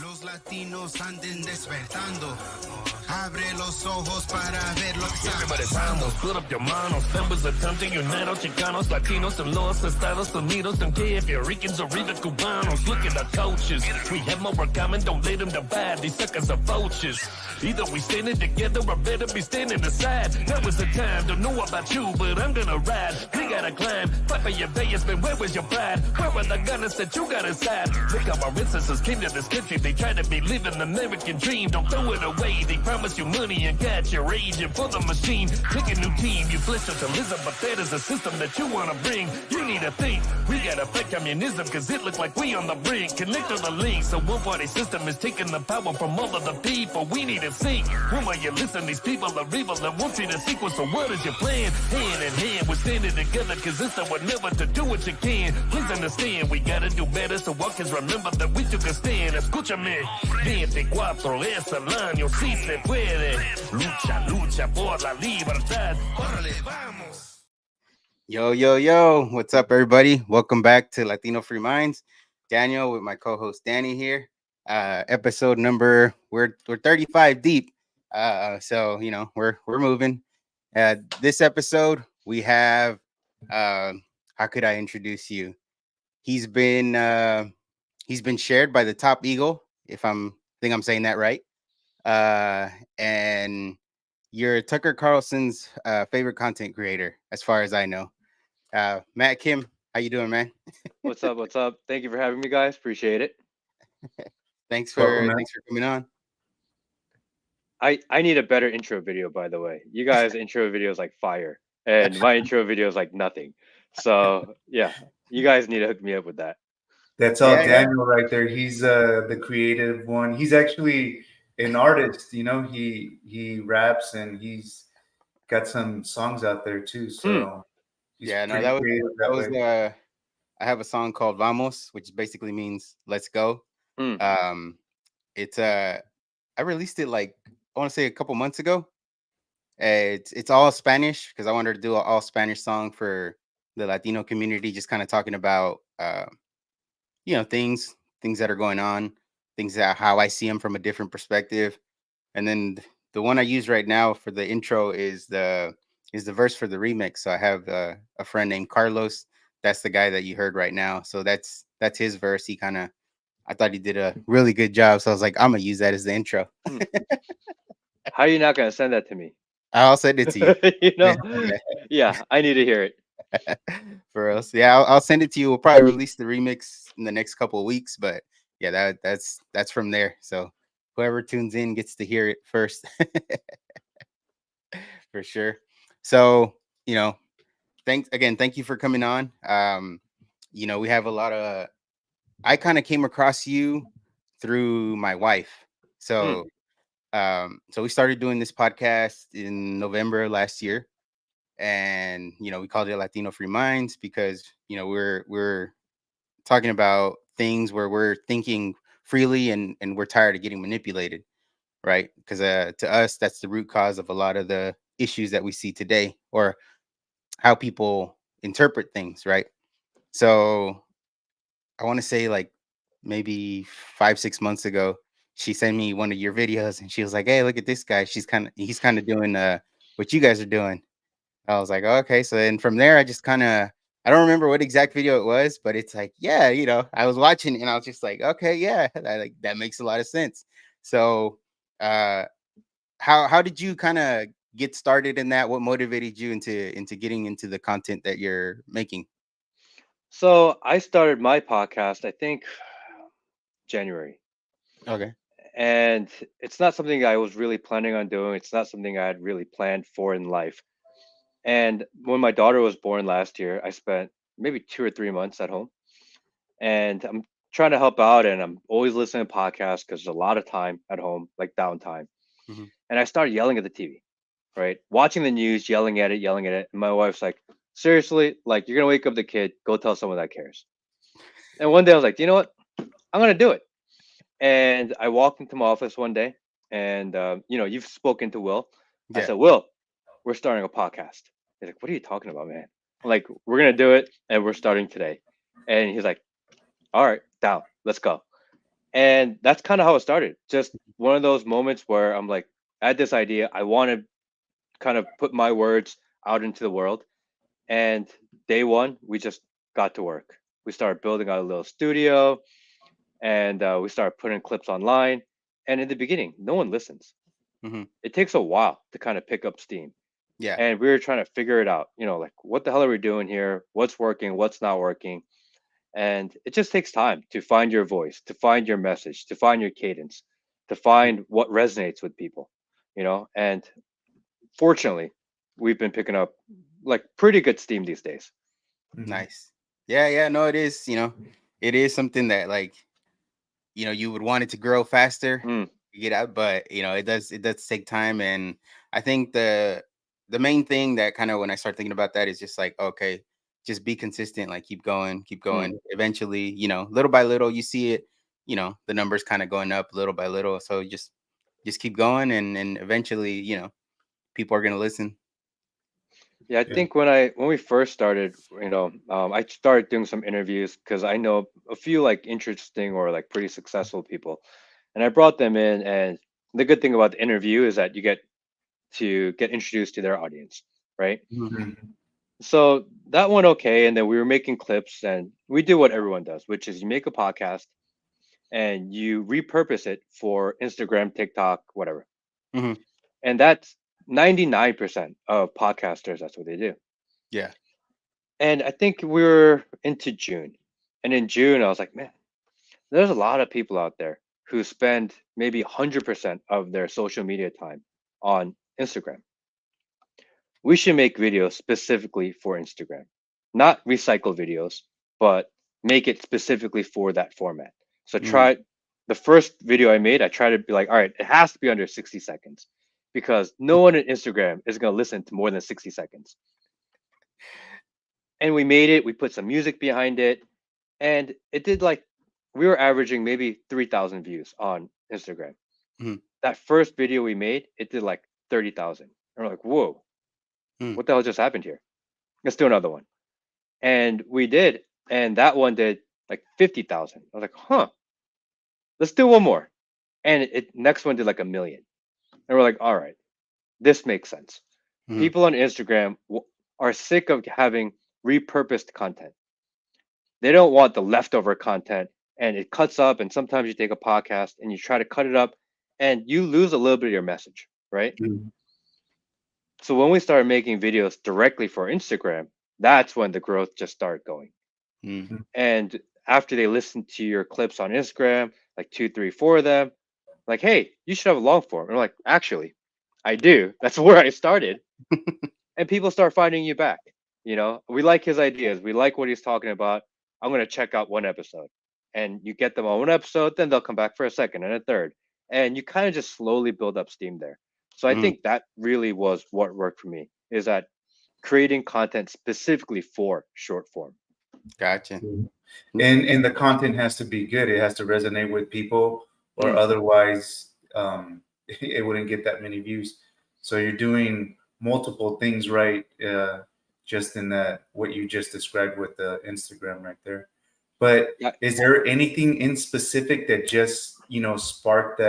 Los latinos anden despertando. Abre los ojos para ver lo que está pasando. Put up your manos. There was a time to unite Chicanos, Latinos, and los Estados Unidos. Don't care if you're Ricans or even Cubanos. Look at the coaches. We have more in common. Don't let them divide. These suckers are vultures. Either we standing together or better be standing aside. That was the time. Don't know about you, but I'm gonna ride. We gotta climb. Fight for your Vegas, man. Where was your pride? Where were the gunners that you got inside? Look how our ancestors came to this country. They tried to be living the American dream. Don't throw it away. They promise you money and got you raging for the machine. Pick a new team. You flesh socialism, but that is a system that you wanna bring. You need to think. We gotta fight communism, cause it looks like we on the brink. Connect to the link. So one party system is taking the power from all of the people. We need to think. When will you listen? These people are evil and want you to sequel. So what is your plan? Hand in hand, we're standing together, cause it's the one never to do what you can. Please understand, we gotta do better so walkers remember that we took a stand. Escúchame, 24 es el año, si se puede. Lucha, lucha por la libertad. Órale, vamos. Yo, what's up, everybody? Welcome back to Latino Free Minds. Daniel with my co-host Danny here. Episode number, we're 35 deep. So you know we're moving. This episode we have how could I introduce you? He's been shared by the Top Eagle, if I think I'm saying that right. And you're Tucker Carlson's favorite content creator, as far as I know. Matt Kim, how you doing, man? What's up? What's up? Thank you for having me, guys. Appreciate it. Thanks for coming on. I need a better intro video, by the way. You guys' intro video is like fire, and my intro video is like nothing. So yeah, you guys need to hook me up with that. That's all Daniel right there. He's the creative one. He's actually an artist, you know. He raps and he's got some songs out there too. So that was I have a song called Vamos, which basically means let's go. It's I released it like I want to say a couple months ago. It's all Spanish because I wanted to do an all Spanish song for the Latino community, just kind of talking about things that are going on, things that how I see them from a different perspective. And then the one I use right now for the intro is the verse for the remix. So I have a friend named Carlos. That's the guy that you heard right now. So that's his verse. I thought he did a really good job. So I was like, I'm gonna use that as the intro. How are you not gonna send that to me? I'll send it to you. You know, yeah, I need to hear it. For us, yeah, I'll send it to you. We'll probably release the remix in the next couple of weeks, but yeah, that's from there. So whoever tunes in gets to hear it first, for sure. So thank you for coming on. We have a lot of. I kind of came across you through my wife. So we started doing this podcast in November last year. And, we called it Latino Free Minds because, we're talking about things where we're thinking freely and we're tired of getting manipulated, right? Because to us, that's the root cause of a lot of the issues that we see today or how people interpret things, right? So I want to say like maybe 5-6 months ago, she sent me one of your videos and she was like, hey, look at this guy. He's kind of doing what you guys are doing. I was like, oh, okay. So then from there, I just I don't remember what exact video it was, but it's like, I was watching and I was just like, okay, yeah, that makes a lot of sense. So how did you kind of get started in that? What motivated you into getting into the content that you're making? So I started my podcast, I think January. Okay. And it's not something I was really planning on doing. It's not something I had really planned for in life. And when my daughter was born last year, I spent maybe 2 or 3 months at home. And I'm trying to help out, and I'm always listening to podcasts because there's a lot of time at home, like downtime. Mm-hmm. And I started yelling at the TV, right? Watching the news, yelling at it. And my wife's like, seriously, like, you're going to wake up the kid, go tell someone that cares. And one day I was like, you know what? I'm going to do it. And I walked into my office one day and, you've spoken to Will. Yeah. I said, Will, we're starting a podcast. He's like, what are you talking about, man? I'm like, we're going to do it. And we're starting today. And he's like, all right, down, let's go. And that's kind of how it started. Just one of those moments where I'm like, I had this idea. I want to kind of put my words out into the world. And day one, we just got to work. We started building out a little studio, and we started putting clips online. And in the beginning, no one listens. Hmm. It takes a while to kind of pick up steam. Yeah. And we were trying to figure it out, like what the hell are we doing here? What's working? What's not working? And it just takes time to find your voice, to find your message, to find your cadence, to find what resonates with people. And fortunately, we've been picking up like pretty good steam these days. Nice. Yeah, yeah. No, it is. It is something that like you would want it to grow faster, Mm, get out, but it does take time. And I think the main thing that kind of when I start thinking about that is just like, okay, just be consistent, like keep mm. going. Eventually, little by little, you see it, the numbers kind of going up little by little. So just keep going, and eventually, people are gonna listen. Yeah, I think when we first started, I started doing some interviews because I know a few like interesting or like pretty successful people, and I brought them in. And the good thing about the interview is that you get to get introduced to their audience, right? Mhm. So that went okay, and then we were making clips, and we do what everyone does, which is you make a podcast and you repurpose it for Instagram, TikTok, whatever. Hmm. And that's 99% of podcasters. That's what they do. Yeah. And I think we were into June. And in June, I was like, man, there's a lot of people out there who spend maybe 100% of their social media time on Instagram. We should make videos specifically for Instagram, not recycle videos, but make it specifically for that format. So Hmm. try the first video I made, I tried to be like, all right, it has to be under 60 seconds because no one on Instagram is going to listen to more than 60 seconds. And we made it, we put some music behind it, and it did like we were averaging maybe 3,000 views on Instagram. Hmm. That first video we made, it did like 30,000. And we're like, whoa, Hmm. what the hell just happened here? Let's do another one. And we did, and that one did like 50,000. I was like, huh, let's do one more. And it next one did like a million. And we're like, all right, this makes sense. Hmm. People on Instagram are sick of having repurposed content. They don't want the leftover content, and it cuts up. And sometimes you take a podcast and you try to cut it up and you lose a little bit of your message, right? Mhm. So when we started making videos directly for Instagram, that's when the growth just started going. Hmm. And after they listen to your clips on Instagram, like two, three, four of them, like, hey, you should have a long form. And I'm like, actually, I do. That's where I started. And people start finding you back. We like his ideas. We like what he's talking about. I'm going to check out one episode. And you get them on one episode, then they'll come back for a second and a third. And you kind of just slowly build up steam there. So I Hmm. think that really was what worked for me is that creating content specifically for short form. Gotcha. And the content has to be good. It has to resonate with people, or Mm, otherwise, it wouldn't get that many views. So you're doing multiple things right, just in that what you just described with the Instagram right there. But yeah. is there anything in specific that just sparked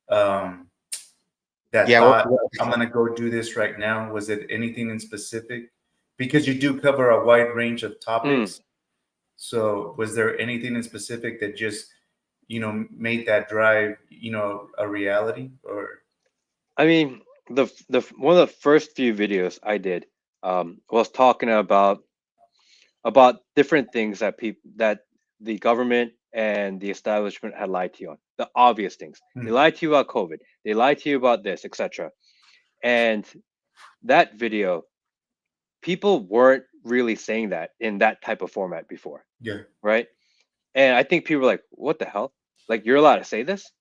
um, that Yeah. thought? I'm gonna go do this right now. Was it anything in specific? Because you do cover a wide range of Mm. topics. So was there anything in specific that just, made that drive, a reality? Or I mean, the one of the first few videos I did was talking about different things that the government and the establishment had lied to you on. The obvious things. They Hmm. lied to you about COVID. They lied to you about this, etc. And that video, people weren't really saying that in that type of format before, Yeah. right? And I think people were like, "What the hell? Like you're allowed to say this?"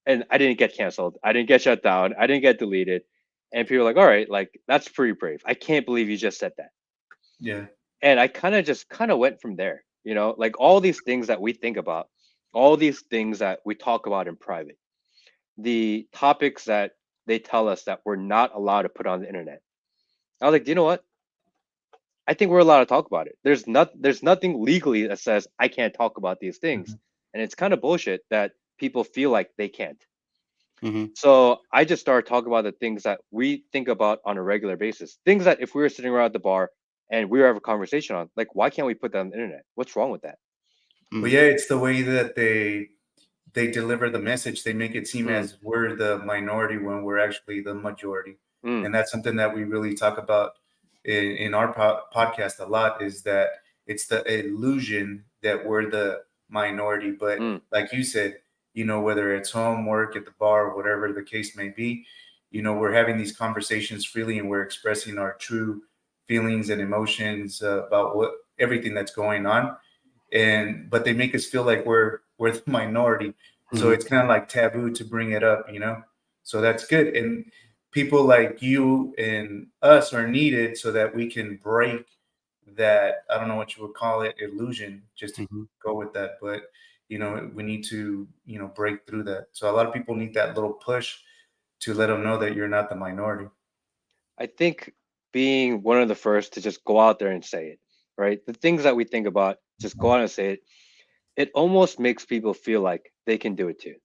And I didn't get canceled. I didn't get shut down. I didn't get deleted. And people were like, "All right, like that's pretty brave. I can't believe you just said that." Yeah. And I kind of went from there, like all these things that we think about, all these things that we talk about in private, the topics that they tell us that we're not allowed to put on the internet. I was like, you know what? I think we're allowed to talk about it. There's nothing legally that says I can't talk about these things. Mhm. And it's kind of bullshit that people feel like they can't. Mm-hmm. So I just started talking about the things that we think about on a regular basis. Things that if we were sitting around at the bar and we were having a conversation on, like, why can't we put that on the internet? What's wrong with that? Well, yeah, it's the way that they deliver the message. They make it seem Mm. as we're the minority when we're actually the majority. Mm. And that's something that we really talk about in our podcast a lot, is that it's the illusion that we're the minority. But Mm. like you said, whether it's home, work, at the bar, whatever the case may be, we're having these conversations freely, and we're expressing our true feelings and emotions about everything that's going on. But they make us feel like we're the minority, so Mhm. it's kind of like taboo to bring it up, so that's good. And people like you and us are needed so that we can break that, I don't know what you would call it, illusion, just to Mhm. go with that. But we need to break through that. So a lot of people need that little push to let them know that you're not the minority. I think being one of the first to just go out there and say it, right? The things that we think about, just go out and say it. It almost makes people feel like they can do it too,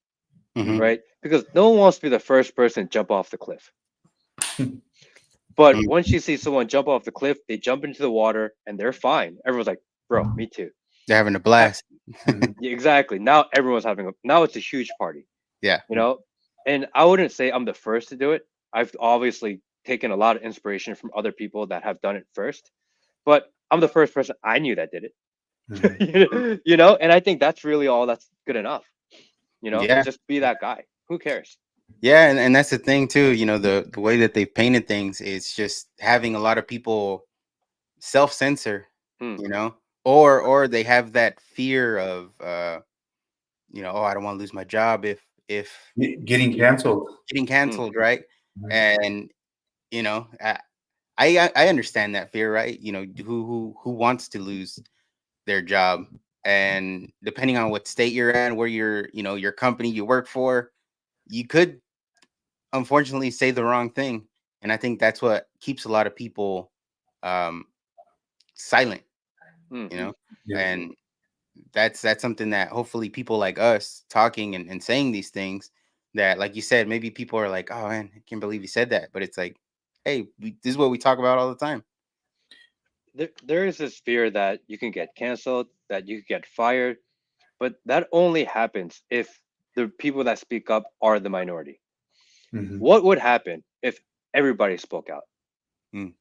Mhm. right? Because no one wants to be the first person to jump off the cliff. But Mhm. once you see someone jump off the cliff, they jump into the water and they're fine. Everyone's like, bro, me too. They're having a Uh, blast. Mhm. yeah, exactly. Now everyone's now it's a huge party, Yeah. you know? And I wouldn't say I'm the first to do it. I've obviously taken a lot of inspiration from other people that have done it first, but I'm the first person I knew that did Mhm. it. And I think that's really all that's good enough. Yeah. Just be that guy. Who cares? Yeah, and that's the thing too, the way that they've painted things is just having a lot of people self-censor, Hmm. you know, or they have that fear of oh, I don't want to lose my job if Getting canceled. getting Hmm. canceled, right? And you know, I I understand that fear, right? Who wants to lose their job? And depending on what state you're in, where your company you work for, you could unfortunately say the wrong thing. And I think that's what keeps a lot of people um silent, Hmm. you know. Yeah. And that's something that hopefully people like us talking and saying these things, that like you said, maybe people are like, oh man, I can't believe he said that. But it's like, hey, this is what we talk about all the time. There is this fear that you can get canceled, that you can get fired, but that only happens if the people that speak up are the minority. Mhm. What would happen if everybody spoke out? Mm.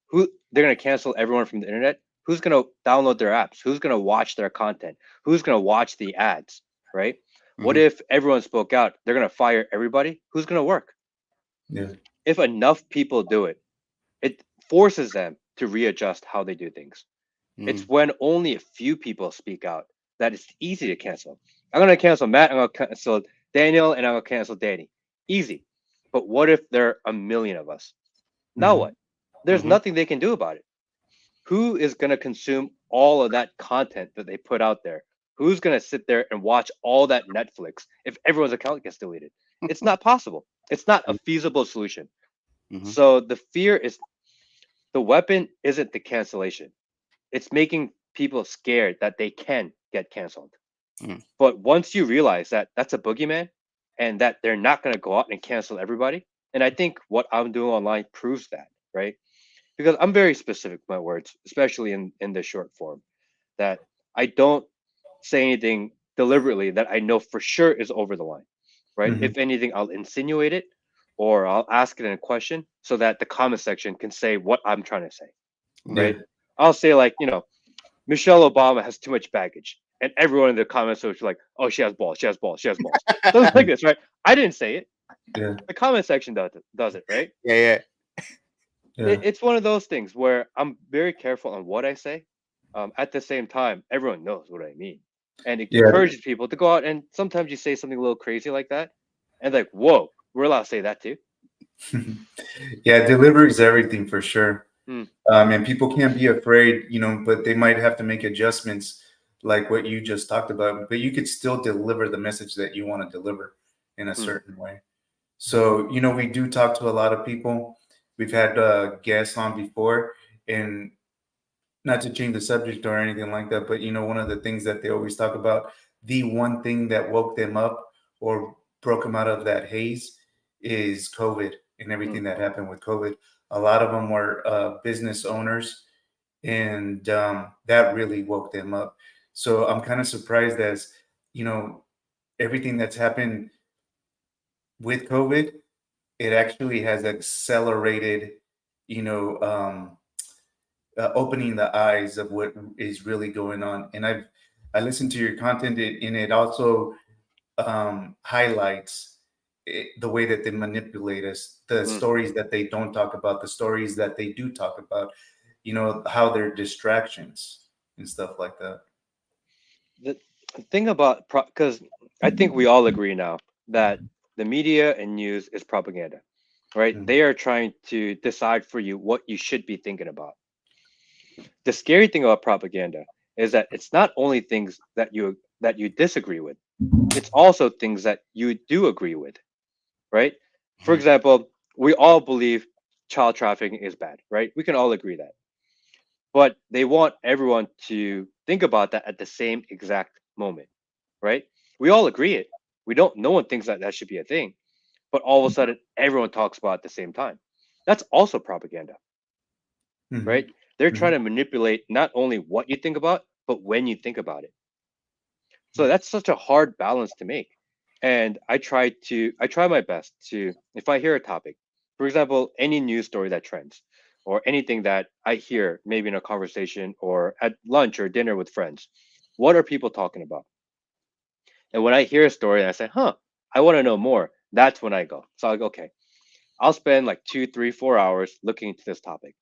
Who they're gonna cancel everyone from the internet? Who's gonna download their apps? Who's gonna watch their content? Who's gonna watch the ads? Right? What Hmm. if everyone spoke out? They're gonna fire everybody. Who's gonna work? Yeah. If enough people do it, it forces them to readjust how they do things. It's Mm. when only a few people speak out that it's easy to cancel. I'm gonna cancel Matt. I'm gonna cancel Daniel, and I'm gonna cancel Danny. Easy. But what if there are a million of us? Now Mhm. what? There's Hmm. nothing they can do about it. Who is going to consume all of that content that they put out there? Who's going to sit there and watch all that Netflix if everyone's account gets deleted? It's not possible. It's not a feasible solution. Hmm. So the fear is, the weapon isn't the cancellation. It's making people scared that they can get canceled. Mm. But once you realize that that's a boogeyman and that they're not going to go out and cancel everybody, and I think what I'm doing online proves that, right? Because I'm very specific with my words, especially in the short form, that I don't say anything deliberately that I know for sure is over the line, right? Mhm. If anything, I'll insinuate it or I'll ask it in a question so that the comment section can say what I'm trying to say, Yeah. right? I'll say like, Michelle Obama has too much baggage. And everyone in the comments was like, oh, she has balls, she has balls, she has balls. Something like this, right? I didn't say it. Yeah. The comment section does it, right? Yeah, Yeah. It's one of those things where I'm very careful on what I say. At the same time, everyone knows what I mean, and it Yeah. encourages people to go out. And sometimes you say something a little crazy like that, and like, whoa, we're allowed to say that too. Yeah. Delivery is everything for sure. Hmm. And people can't be afraid, but they might have to make adjustments like what you just talked about. But you could still deliver the message that you want to deliver in a Hmm. certain way. So, we do talk to a lot of people. We've had guests on before, and not to change the subject or anything like that, but one of the things that they always talk about, the one thing that woke them up or broke them out of that haze is COVID and everything that happened with COVID. A lot of them were business owners, and that really woke them up. So I'm kind of surprised, as everything that's happened with COVID, it actually has accelerated, you know, opening the eyes of what is really going on. And I listened to your content, and it also highlights the way that they manipulate us, the stories that they don't talk about, the stories that they do talk about, how they're distractions and stuff like that. The thing about, because I think we all agree now that the media and news is propaganda, right? Mhm. They are trying to decide for you what you should be thinking about. The scary thing about propaganda is that it's not only things that you disagree with, it's also things that you do agree with, right? For Mhm. example, we all believe child trafficking is bad, right? We can all agree that. But they want everyone to think about that at the same exact moment, right? We all agree it. No one thinks that that should be a thing, but all of a sudden everyone talks about it at the same time. That's also propaganda, right? Mhm. They're trying Mhm. to manipulate not only what you think about, but when you think about it. So that's such a hard balance to make. And I try my best to, if I hear a topic, for example, any news story that trends, or anything that I hear maybe in a conversation or at lunch or dinner with friends, what are people talking about? And when I hear a story and I say, huh, I want to know more, that's when I go. So I go, okay, I'll spend like 2, 3, 4 hours looking into this topic,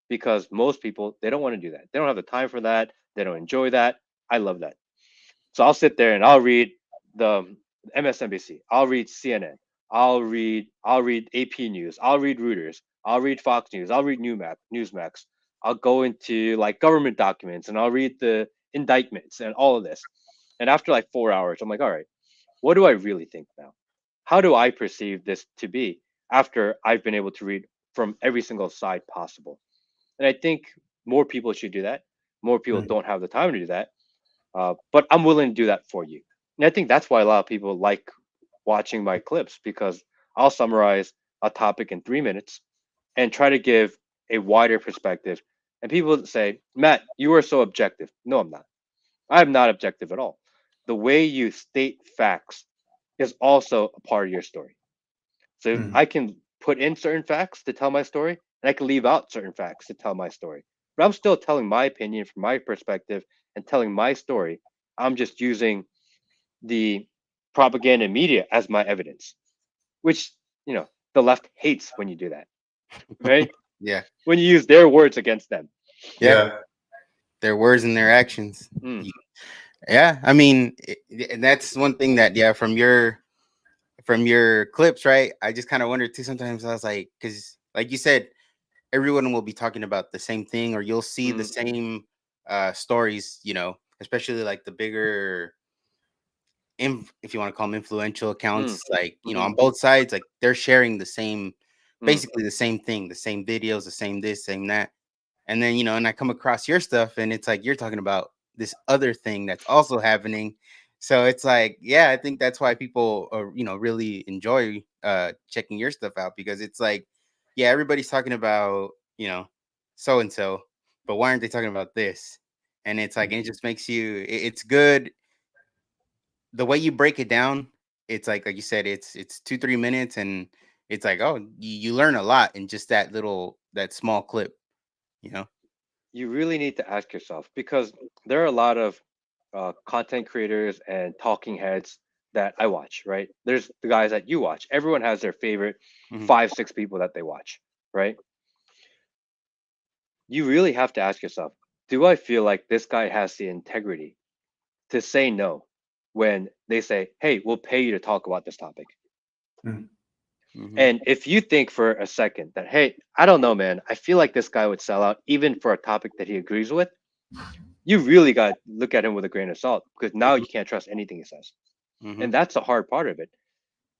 because most people, they don't want to do that. They don't have the time for that. They don't enjoy that. I love that. So I'll sit there and I'll read the MSNBC. I'll read CNN. I'll read AP News. I'll read Reuters. I'll read Fox News. I'll read Newsmax. I'll go into like government documents and I'll read the indictments and all of this. And after like 4 hours, I'm like, all right, what do I really think now? How do I perceive this to be after I've been able to read from every single side possible? And I think more people should do that. More people Mhm. don't have the time to do that, but I'm willing to do that for you. And I think that's why a lot of people like watching my clips, because I'll summarize a topic in 3 minutes and try to give a wider perspective. And people say, Matt, you are so objective. No, I'm not. I'm not objective at all. The way you state facts is also a part of your story. So Mhm. I can put in certain facts to tell my story, and I can leave out certain facts to tell my story. But I'm still telling my opinion from my perspective and telling my story. I'm just using the propaganda media as my evidence, which, the left hates when you do that, right? Yeah. When you use their words against them. Yeah. Yeah. Their words and their actions. Mm, Yeah. I mean, and that's one thing that, yeah, from your clips, right? I just kind of wondered too sometimes. I was like, because like you said, everyone will be talking about the same thing, or you'll see the mm, same stories, especially like the bigger, if you want to call them influential mm, accounts, like, mm, on both sides, like they're sharing the same, mm. basically the same thing, the same videos, the same this, same that. And then, and I come across your stuff and it's like you're talking about this other thing that's also happening. So it's like, yeah, I think that's why people really enjoy checking your stuff out, because it's like, yeah, everybody's talking about, so and so, but why aren't they talking about this? And it's like, it just makes it's good the way you break it down. It's like you said, it's 2-3 minutes, and it's like, oh, you learn a lot in just that small clip, you know. You really need to ask yourself, because there are a lot of content creators and talking heads that I watch, right? There's the guys that you watch. Everyone has their favorite Mhm. 5, 6 people that they watch, right? You really have to ask yourself, do I feel like this guy has the integrity to say no when they say, hey, we'll pay you to talk about this topic? Mhm. Mhm. And if you think for a second that, hey, I don't know, man, I feel like this guy would sell out even for a topic that he agrees with, you really got to look at him with a grain of salt, because now you can't trust anything he says. And Mhm. that's the hard part of it.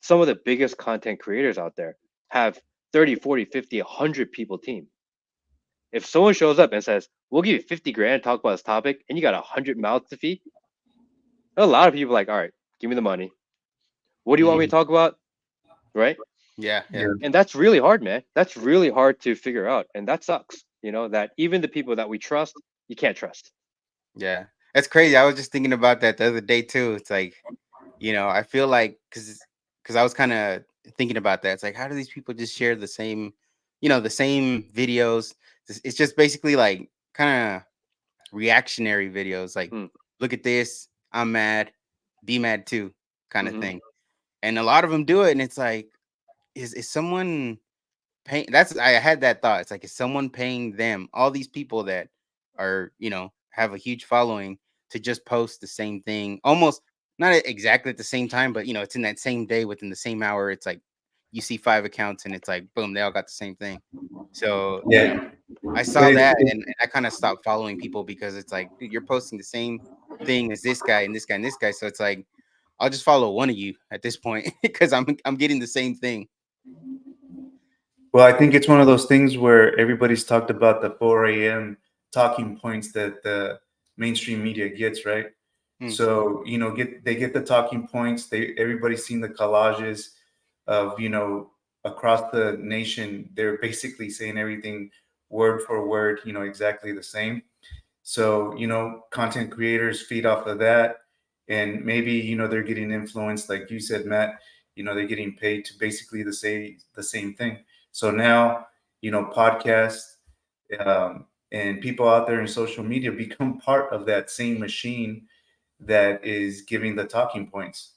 Some of the biggest content creators out there have 30, 40, 50, 100 people team. If someone shows up and says, we'll give you 50 grand to talk about this topic, and you got 100 mouths to feed, A lot of people like, all right, give me the money. What do you want me to talk about? Right? Yeah, yeah, Yeah. And that's really hard, man. That's really hard to figure out. And that sucks, that even the people that we trust, you can't trust. yeah. That's crazy. I was just thinking about that the other day too. It's like, I feel like because I was kind of thinking about that. It's like, how do these people just share the same, the same videos? It's just basically like kind of reactionary videos. Like, Mm. look at this, I'm mad, be mad too, kind of Hmm. thing. And a lot of them do it, and it's like, is someone paying? That's I had that thought. It's like, is someone paying them, all these people that are, have a huge following, to just post the same thing, almost not exactly at the same time, but it's in that same day, within the same hour. It's like you see 5 accounts, and it's like boom, they all got the same thing. So Yeah. I But saw that, and I kind of stopped following people, because it's like, dude, you're posting the same thing as this guy and this guy and this guy. So it's like, I'll just follow one of you at this point, because I'm getting the same thing. Well, I think it's one of those things where everybody's talked about the 4 a.m. talking points that the mainstream media gets, right? Hmm. So, they get the talking points. Everybody's seen the collages of, across the nation. They're basically saying everything word for word, exactly the same. So, content creators feed off of that. And maybe, they're getting influenced, like you said, Matt, they're getting paid to basically say the same thing. So now, podcasts and people out there in social media become part of that same machine that is giving the talking points.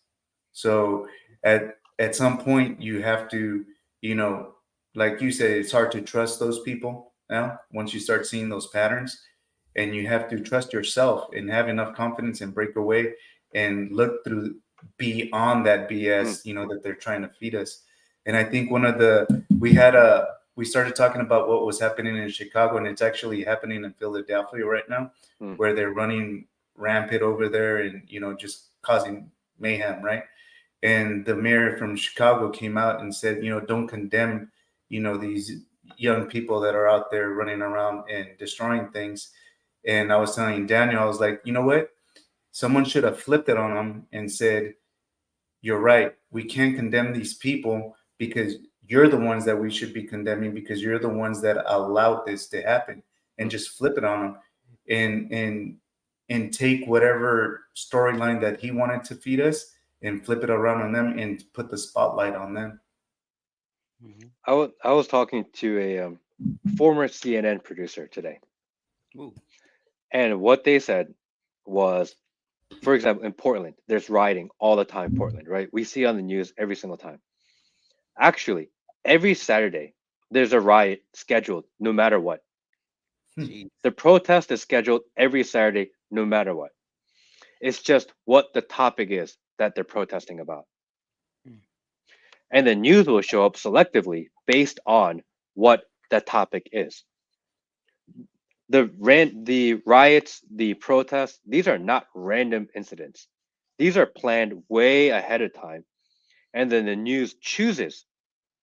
So at some point you have to, you know, like you said, it's hard to trust those people now once you start seeing those patterns, and you have to trust yourself and have enough confidence and break away and look through beyond that Mm. BS, that they're trying to feed us. And I think we started talking about what was happening in Chicago, and it's actually happening in Philadelphia right now, Mm. where they're running rampant over there and just causing mayhem, right? And the mayor from Chicago came out and said, don't condemn, these young people that are out there running around and destroying things. And I was telling Daniel, I was like, you know what? Someone should have flipped it on them and said, you're right. We can't condemn these people because you're the ones that we should be condemning, because you're the ones that allowed this to happen, and Mm. just flip it on them and take whatever storyline that he wanted to feed us and flip it around on them and put the spotlight on them. Mhm. I was talking to a former CNN producer today, Ooh. and what they said was, for example, in Portland, there's rioting all the time. Portland, right? We see on the news every single time. Actually, every Saturday there's a riot scheduled, no matter what. Jeez. The protest is scheduled every Saturday, no matter what. It's just what the topic is that they're protesting about. Mm. And the news will show up selectively based on what the topic is. The riots, the protests, these are not random incidents. These are planned way ahead of time, and then the news chooses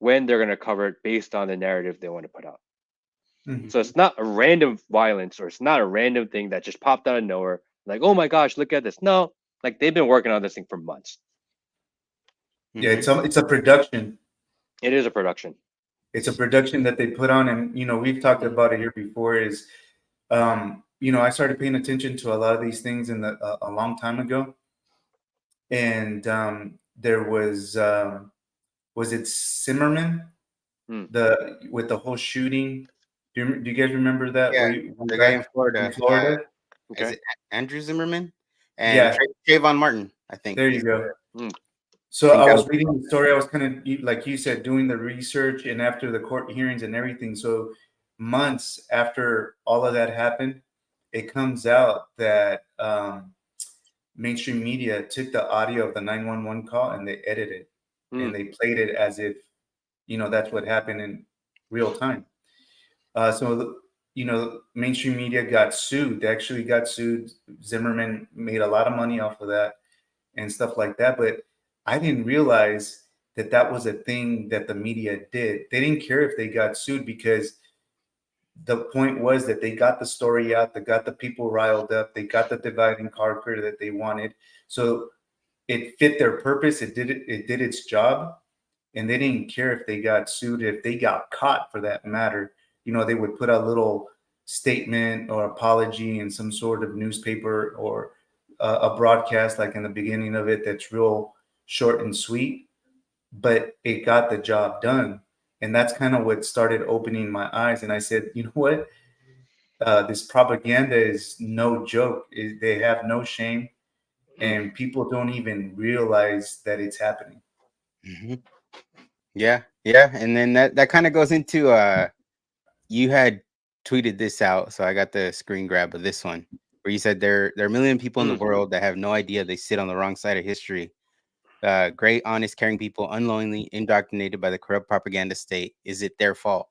when they're going to cover it based on the narrative they want to put out. Mhm. So it's not a random violence, or it's not a random thing that just popped out of nowhere. Like, oh my gosh, look at this. No, like they've been working on this thing for months. Yeah, Mhm. it's a production. It is a production. It's a production that they put on, and we've talked about it here before. Is I started paying attention to a lot of these things a long time ago, and there was it Zimmerman, Hmm. the with the whole shooting. Do you guys remember that? Yeah, Way the guy in back in Florida. Florida? Is Okay. it Andrew Zimmerman and Yeah, Trayvon Martin? I think there you is go. Hmm. I So think I that was was. reading the story. I was kind of like you said, doing the research, and after the court hearings and everything. So months after all of that happened, it comes out that mainstream media took the audio of the 911 call and they edited it, Hmm. and they played it as if that's what happened in real time. Mainstream media got sued. They actually got sued. Zimmerman made a lot of money off of that and stuff like that. But I didn't realize that that was a thing that the media did. They didn't care if they got sued, because the point was that they got the story out, they got the people riled up, they got the dividing character that they wanted. So it fit their purpose. It did its job, and they didn't care if they got sued, if they got caught for that matter. They would put a little statement or apology in some sort of newspaper or a broadcast, like in the beginning of it, that's real short and sweet, but it got the job done. And that's kind of what started opening my eyes. And I said, you know what? This propaganda is no joke. They have no shame, and people don't even realize that it's happening. Mm-hmm. Yeah, yeah, and then that kind of goes into you had tweeted this out, so I got the screen grab of this one where you said there are a million people in the world that have no idea they sit on the wrong side of history. Great, honest, caring people unknowingly indoctrinated by the corrupt propaganda state. Is it their fault?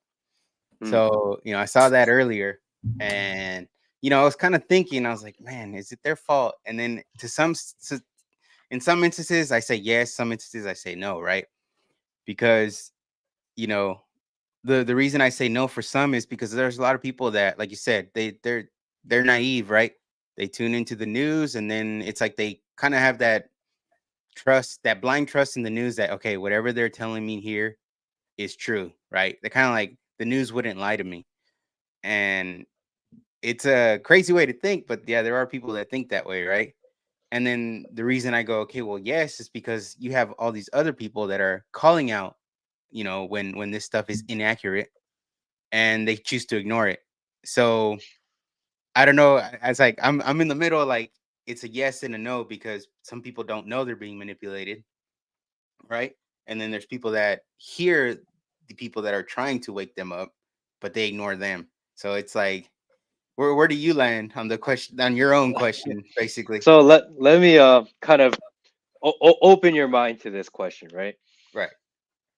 So I saw that earlier, and I was kind of thinking, I was like, man, is it their fault? And then in some instances, I say yes. Some instances, I say no. Right? Because you know the reason I say no for some is because there's a lot of people that, like you said, they're naive, right? They tune into the news, and then it's like they kind of have that trust, that blind trust in the news that, okay, whatever they're telling me here is true, right? They're kind of like, the news wouldn't lie to me. And it's a crazy way to think, but yeah, there are people that think that way, right? And then the reason I go, okay, well, yes, is because you have all these other people that are calling out, when this stuff is inaccurate, and they choose to ignore it. So I don't know. It's like I'm in the middle, like it's a yes and a no, because some people don't know they're being manipulated, right? And then there's people that hear the people that are trying to wake them up, but they ignore them. So it's like, where do you land on the question, on your own question, basically? So let me kind of open your mind to this question, right? Right.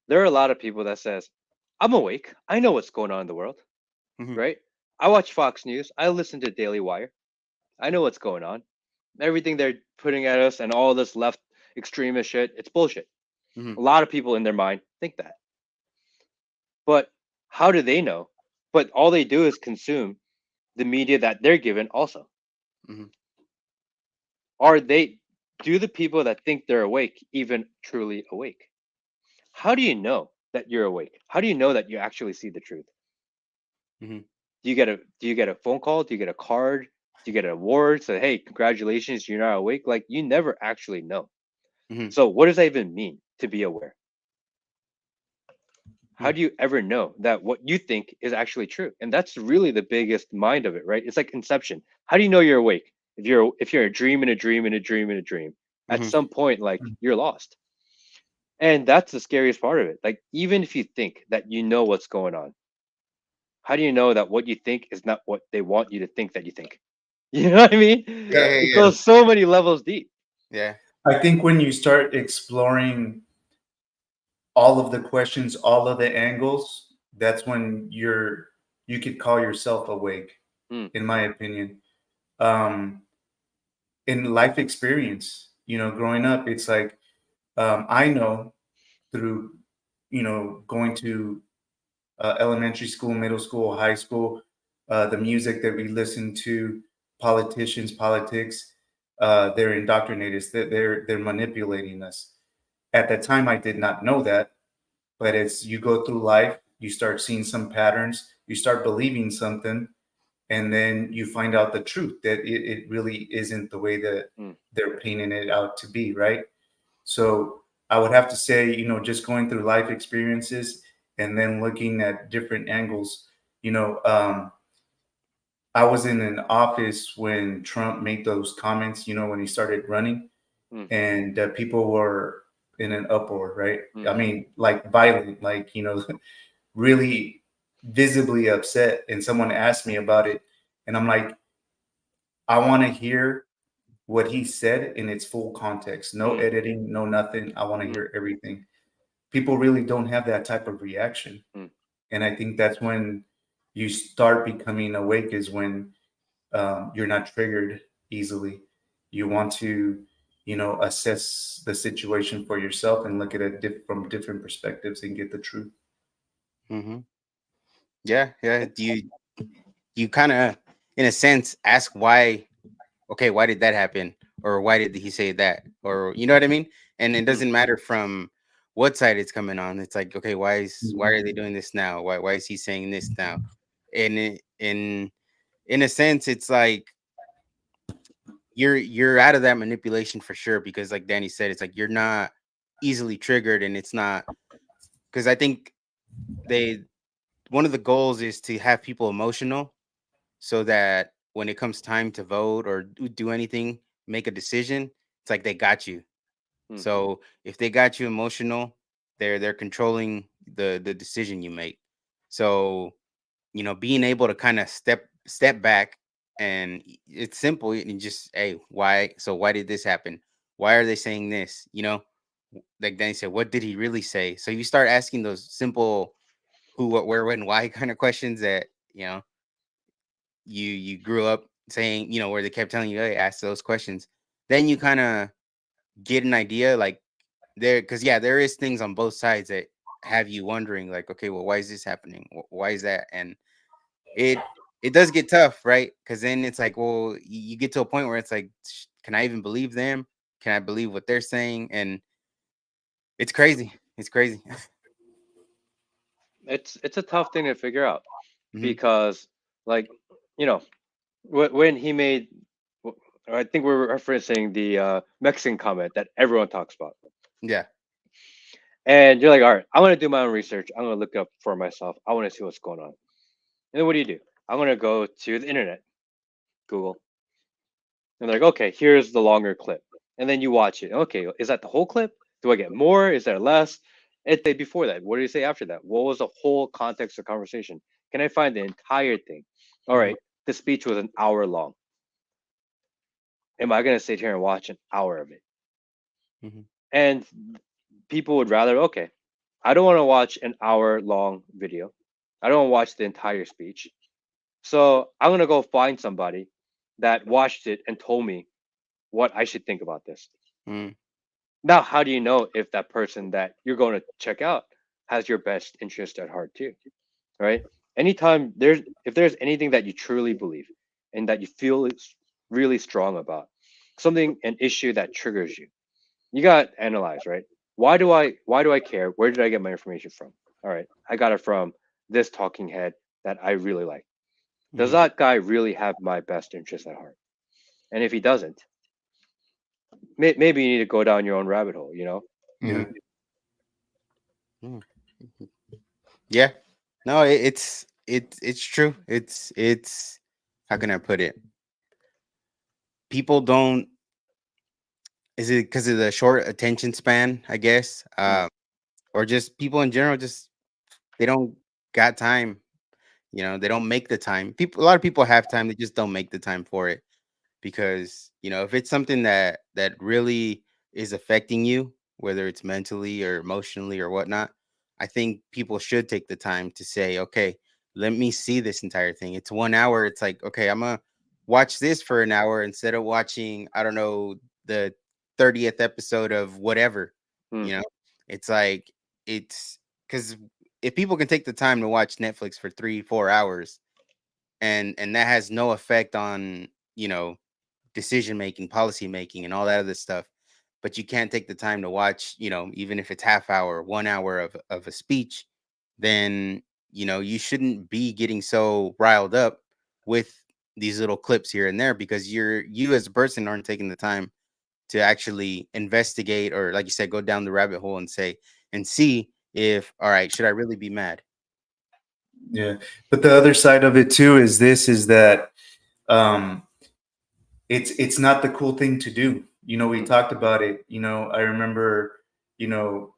There are a lot of people that says, "I'm awake. I know what's going on in the world." Hmm. Right? I watch Fox News. I listen to Daily Wire. I know what's going on. Everything they're putting at us and all this left extremist shit, it's bullshit. Hmm. A lot of people in their mind think that. But how do they know? But all they do is consume the media that they're given also. Hmm. Are they, do the people that think they're awake even truly awake? How do you know that you're awake? How do you know that you actually see the truth? Hmm. Do you get a phone call? Do you get a card? Do you get an award? Say, hey, congratulations, you're not awake. Like, you never actually know. Hmm. So what does that even mean to be aware? How Hmm. do you ever know that what you think is actually true? And that's really the biggest mind of it, right? It's like Inception. How do you know you're awake? If you're a dream and a dream and a dream and a dream, at Hmm. some point, like, you're lost. And that's the scariest part of it. Like, even if you think that you know what's going on, how do you know that what you think is not what they want you to think that you think? You know what I mean? Yeah, It yeah, goes so many levels deep. yeah. I think when you start exploring all of the questions, all of the angles, that's when you could call yourself awake, Hmm. in my opinion. Um, in life experience, growing up, it's like, I know through, going to elementary school, middle school, high school, the music that we listen to, politicians, politics, they're indoctrinated. They're manipulating us. At that time, I did not know that, but as you go through life, you start seeing some patterns, you start believing something, and then you find out the truth that it really isn't the way that Hmm. they're painting it out to be, right? So I would have to say, just going through life experiences and then looking at different angles. You know, I was in an office when Trump made those comments, when he started running, Hmm. and people were in an uproar, right? Hmm. I mean, like violent, like, really visibly upset. And someone asked me about it, and I'm like, I want to hear what he said in its full context. No Hmm. editing, no nothing. I want to Hmm. hear everything. People really don't have that type of reaction. Hmm. And I think that's when you start becoming awake, is when you're not triggered easily. You want to, assess the situation for yourself and look at it from different perspectives and get the truth. Hmm. Yeah, yeah. Do you kind of, in a sense, ask why? Okay, why did that happen? or why did he say that, or you know what I mean? And it Mhm. doesn't matter from what side it's coming on. It's like, okay, why Mhm. are they doing this now? Why is he saying this now? And in a sense, it's like you're out of that manipulation for sure, because like Danny said, it's like you're not easily triggered, and it's not, because I think they one of the goals is to have people emotional, so that when it comes time to vote or do anything, make a decision, it's like they got you. Mhm. So if they got you emotional, they're controlling the decision you make. So being able to kind of step back, and it's simple, and just, hey, why did this happen? Why are they saying this? Like Danny said, what did he really say? So you start asking those simple who, what, where, when, why kind of questions that you grew up saying, where they kept telling you, hey, ask those questions. Then you kind of get an idea, like, because yeah, there is things on both sides that have you wondering, like, okay, well, why is this happening? Why is that? And it it does get tough, right? Because then it's like, well, you get to a point where it's like, can I even believe them? Can I believe what they're saying? And it's crazy. It's crazy. It's a tough thing to figure out Hmm. because, like, you know, when he made, I think we're referencing the Mexican comment that everyone talks about, Yeah. and you're like, all right, I'm gonna do my own research. I'm gonna look it up for myself. I want to see what's going on. And then what do? I'm gonna go to the internet, Google, and they're like, okay, here's the longer clip, and then you watch it. Okay, is that the whole clip? Do I get more? Is there less? And say before that. What did he say after that? What was the whole context of conversation? Can I find the entire thing? All Hmm. right, the speech was an hour long. Am I gonna sit here and watch an hour of it? Hmm. And people would rather, okay, I don't want to watch an hour long video. I don't want to watch the entire speech. So I'm gonna go find somebody that watched it and told me what I should think about this. Hmm. Now, how do you know if that person that you're going to check out has your best interest at heart too? Right? Anytime if there's anything that you truly believe and that you feel is really strong about, something, an issue that triggers you, you got to analyze, right? Why do I care? Where did I get my information from? All right, I got it from this talking head that I really like. Does Hmm. that guy really have my best interest at heart? And if he doesn't, maybe you need to go down your own rabbit hole, you know? Yeah. Hmm. Yeah. No, it's true. It's how can I put it? People don't. Is it because of the short attention span? I guess, Mm, or just people in general, just they don't got time. They don't make the time. A lot of people have time. They just don't make the time for it, because if it's something that really is affecting you, whether it's mentally or emotionally or whatnot, I think people should take the time to say, okay, let me see this entire thing. It's 1 hour. It's like, okay, I'm gonna watch this for an hour instead of watching, I don't know, the 30th episode of whatever. mm, you know it's like, it's because if people can take the time to watch Netflix for 3-4 hours, and that has no effect on decision making, policy making, and all that other stuff, but you can't take the time to watch, even if it's half hour, 1 hour of a speech, then you shouldn't be getting so riled up with these little clips here and there, because you as a person aren't taking the time to actually investigate, or like you said, go down the rabbit hole and say and see if, all right, should I really be mad? Yeah. But the other side of it too is that um it's not the cool thing to do. We mm, talked about it. I remember, you know,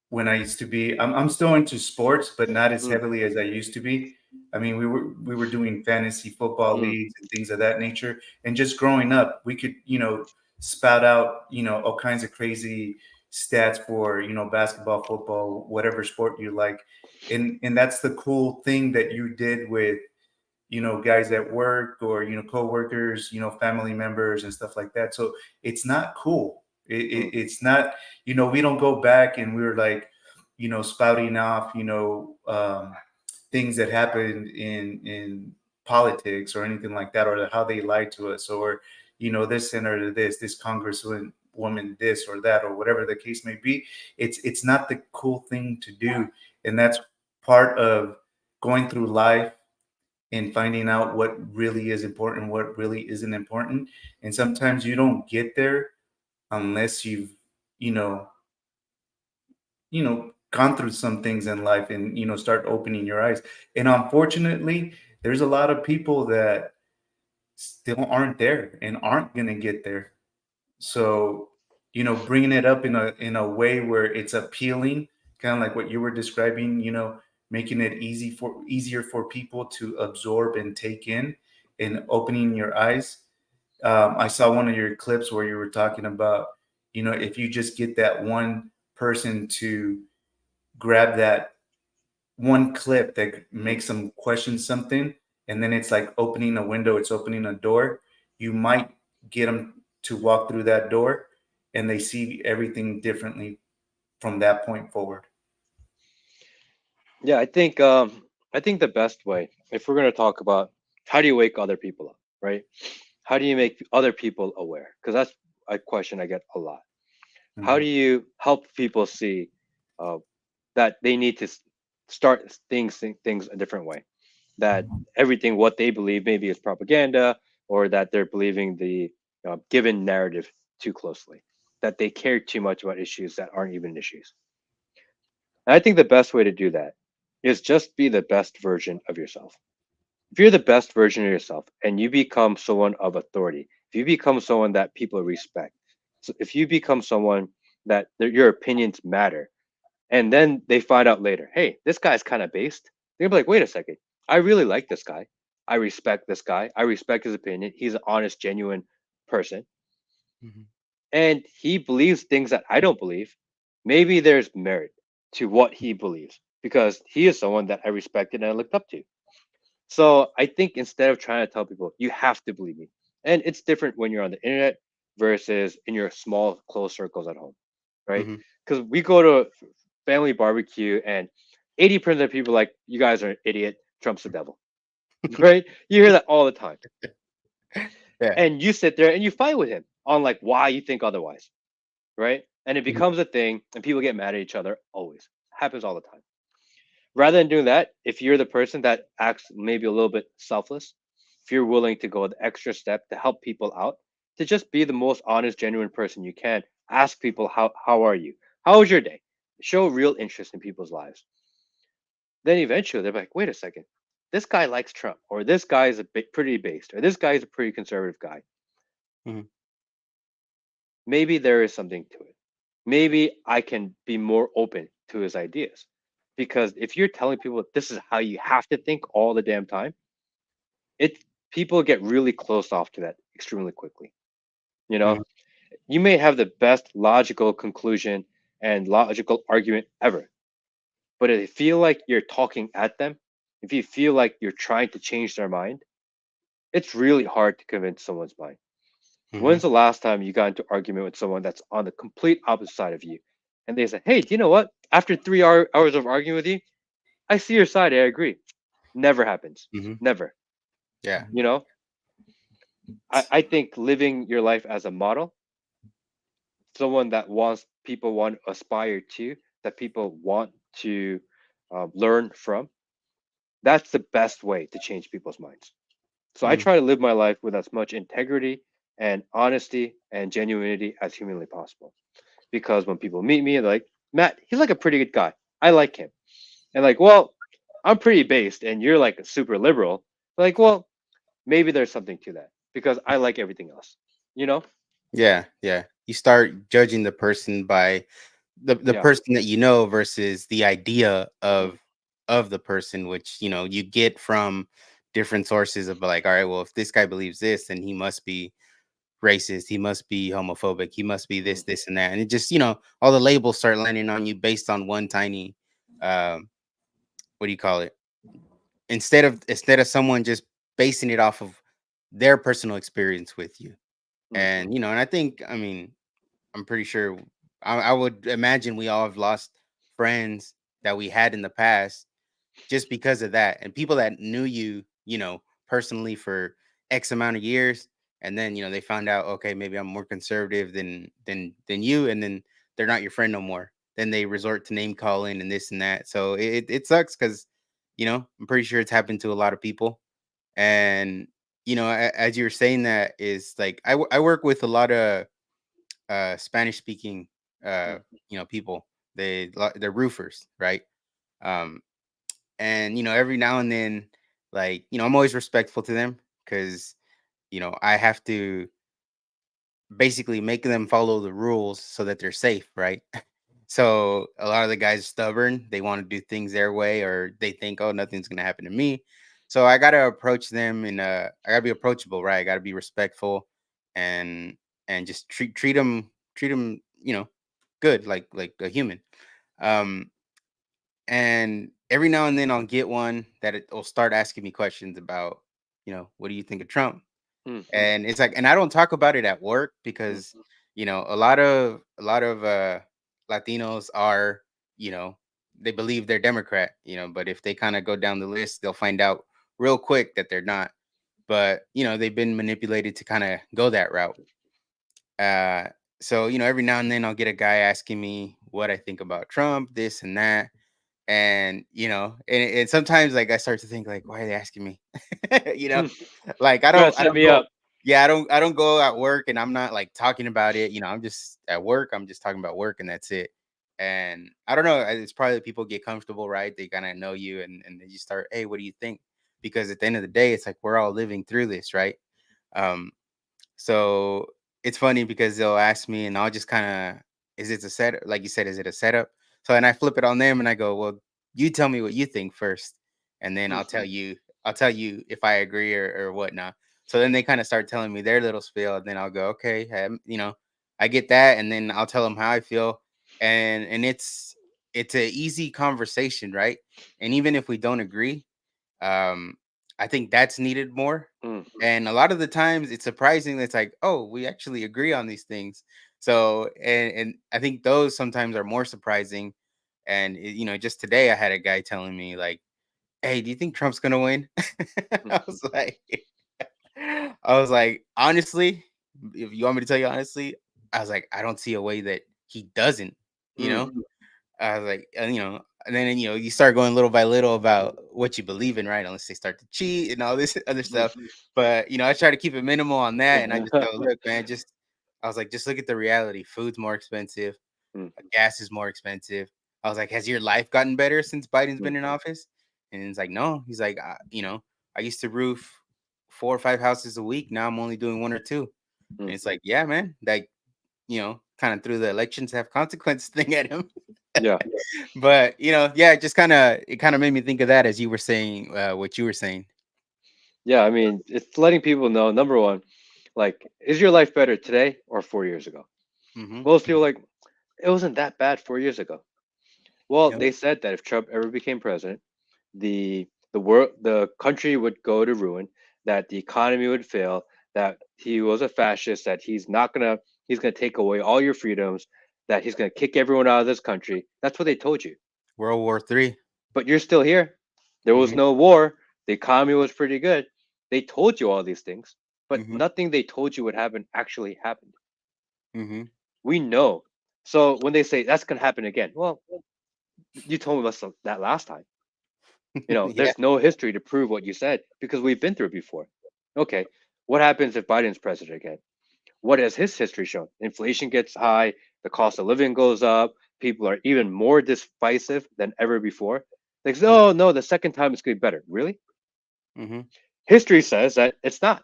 when I used to be, I'm still into sports, but not as mm, heavily as I used to be. I mean, we were doing fantasy football mm, leagues and things of that nature. And just growing up, we could, spout out, all kinds of crazy stats for, basketball, football, whatever sport you like. And that's the cool thing that you did with, guys at work, or, coworkers, family members and stuff like that. So it's not cool. mm, It's not, we don't go back and we're like, spouting off, things that happened in politics or anything like that, or how they lied to us, or, this senator this congresswoman woman this or that or whatever the case may be. It's not the cool thing to do, and that's part of going through life and finding out what really is important, what really isn't important. And sometimes you don't get there unless you've you know gone through some things in life and start opening your eyes. And unfortunately, there's a lot of people that still aren't there and aren't going to get there. So bringing it up in a way where it's appealing, kind of like what you were describing, making it easier for people to absorb and take in, and opening your eyes. I saw one of your clips where you were talking about, if you just get that one person to grab that one clip that makes them question something, and then it's like opening a window, it's opening a door. You might get them to walk through that door, and they see everything differently from that point forward. Yeah, I think the best way, if we're gonna talk about how do you wake other people up, right? How do you make other people aware? Because that's a question I get a lot. How do Mhm. you help people see uh, that they need to start things a different way? That everything what they believe maybe is propaganda, or that they're believing the given narrative too closely, that they care too much about issues that aren't even issues. And I think the best way to do that is just be the best version of yourself. If you're the best version of yourself and you become someone of authority, if you become someone that people respect, so if you become someone that your opinions matter, and then they find out later, hey, this guy's kind of based, they're gonna be like, wait a second, I really like this guy. I respect this guy. I respect his opinion. He's an honest, genuine person. Mhm. And he believes things that I don't believe. Maybe there's merit to what he believes because he is someone that I respected and I looked up to. So I think instead of trying to tell people, you have to believe me. And it's different when you're on the internet versus in your small, close circles at home, right? Mhm. Because we go to family barbecue and 80% of people are like, you guys are an idiot. Trump's the devil, right? You hear that all the time. Yeah. And you sit there and you fight with him on like why you think otherwise, right? And it Mhm. becomes a thing and people get mad at each other always. Happens all the time. Rather than doing that, if you're the person that acts maybe a little bit selfless, if you're willing to go the extra step to help people out, to just be the most honest, genuine person you can, ask people how are you? How was your day? Show real interest in people's lives. Then eventually they're like, wait a second, this guy likes Trump, or this guy is a bit pretty based, or this guy is a pretty conservative guy. Mhm. Maybe there is something to it. Maybe I can be more open to his ideas. Because if you're telling people this is how you have to think all the damn time, it people get really close off to that extremely quickly. You know, Mhm. you may have the best logical conclusion and logical argument ever, but if you feel like you're talking at them, if you feel like you're trying to change their mind, it's really hard to convince someone's mind. When's Mhm. the last time you got into argument with someone that's on the complete opposite side of you? And they say, hey, do you know what? After 3 hours of arguing with you, I see your side. I agree. Never happens. Mhm. Never. Yeah. You know, I think living your life as a model, someone that wants people want to aspire to, that people want to learn from, that's the best way to change people's minds. So I Mhm. try to live my life with as much integrity and honesty and genuinity as humanly possible. Because when people meet me, they're like, Matt, he's like a pretty good guy. I like him. And like, well, I'm pretty based and you're like a super liberal. Like, well, maybe there's something to that because I like everything else. You know? Yeah. Yeah. You start judging the person by the Yeah. person that you know versus the idea Mhm. of the person, which you get from different sources of like, all right, well, if this guy believes this, then he must be racist, he must be homophobic, he must be Mhm. this and that, and it just all the labels start landing on you based on one tiny um what do you call it, instead of someone just basing it off of their personal experience with you. Mhm. And I think, I mean, I'm pretty sure, I would imagine we all have lost friends that we had in the past just because of that, and people that knew you personally for X amount of years, and then they found out, okay, maybe I'm more conservative than you, and then they're not your friend no more. Then they resort to name calling and this and that. So it sucks because I'm pretty sure it's happened to a lot of people. And as you were saying, that is like I work with a lot of Spanish speaking uh people. They're roofers, right? um and every now and then, like, I'm always respectful to them because I have to basically make them follow the rules so that they're safe, right? So a lot of the guys are stubborn. They want to do things their way, or they think, oh, nothing's gonna happen to me. So I gotta approach them, and I gotta be approachable, right? I gotta be respectful, and just treat them, good, like a human. Um, and every now and then I'll get one that will start asking me questions about, what do you think of Trump? Mm-hmm. And it's like, and I don't talk about it at work because Mm-hmm. a lot of Latinos are, you know they believe they're Democrat, but if they kind of go down the list, they'll find out real quick that they're not. But they've been manipulated to kind of go that route. uh so every now and then I'll get a guy asking me what I think about Trump, this and that. And and sometimes, like, I start to think, like, why are they asking me? you know like, Trying to I set don't me go. up. Yeah, I don't go at work and I'm not like talking about it. I'm just at work, I'm just talking about work, and that's it. And I don't know, it's probably that people get comfortable, right? They kind of know you, and then you start, hey, what do you think? Because at the end of the day, it's like we're all living through this, right? um so it's funny because they'll ask me, and I'll just kind of, is it a set? Like you said, is it a setup? So, and I flip it on them, and I go, well, you tell me what you think first, and then I'll tell Mhm. you. I'll tell you if I agree or whatnot. So then they kind of start telling me their little spiel, and then I'll go, okay, I get that, and then I'll tell them how I feel, and it's a easy conversation, right? And even if we don't agree, um, I think that's needed more. Mhm. And a lot of the times it's surprising that it's like, oh, we actually agree on these things. So, and I think those sometimes are more surprising. And just today I had a guy telling me, like, hey, do you think Trump's gonna win? I Mhm. was like, I was like, honestly, if you want me to tell you honestly, I was like, I don't see a way that he doesn't, you know? Mhm. I was like, and then you start going little by little about what you believe in, right? Unless they start to cheat and all this other stuff. But I try to keep it minimal on that, and I just go, look, man, I was like, just look at the reality. Food's more expensive, Mhm. gas is more expensive. I was like, has your life gotten better since Biden's been in Mhm. office? And he's like, no. He's like, I used to roof 4 or 5 houses a week. Now I'm only doing one or two. And it's Mhm. like, yeah, man, like, kind of threw the elections have consequences thing at him. Yeah. But yeah, it kind of made me think of that as you were saying what you were saying. Yeah. I mean, it's letting people know, number one, like, is your life better today or 4 years ago? Hmm. Most people like, it wasn't that bad 4 years ago. Well, Yep. they said that if Trump ever became president, the country would go to ruin, that the economy would fail, that he was a fascist, that he's gonna take away all your freedoms, that he's gonna kick everyone out of this country. That's what they told you. World War III. But you're still here. There was Hmm. no war. The economy was pretty good. They told you all these things, but Hmm. nothing they told you would happen actually happened. Hmm. We know. So when they say that's gonna happen again, well, you told us that last time. Yeah. There's no history to prove what you said because we've been through it before. Okay, what happens if Biden's president again? What has his history shown? Inflation gets high, the cost of living goes up, people are even more divisive than ever before. Like, oh no, the second time it's gonna be better. Really? Hmm. History says that it's not.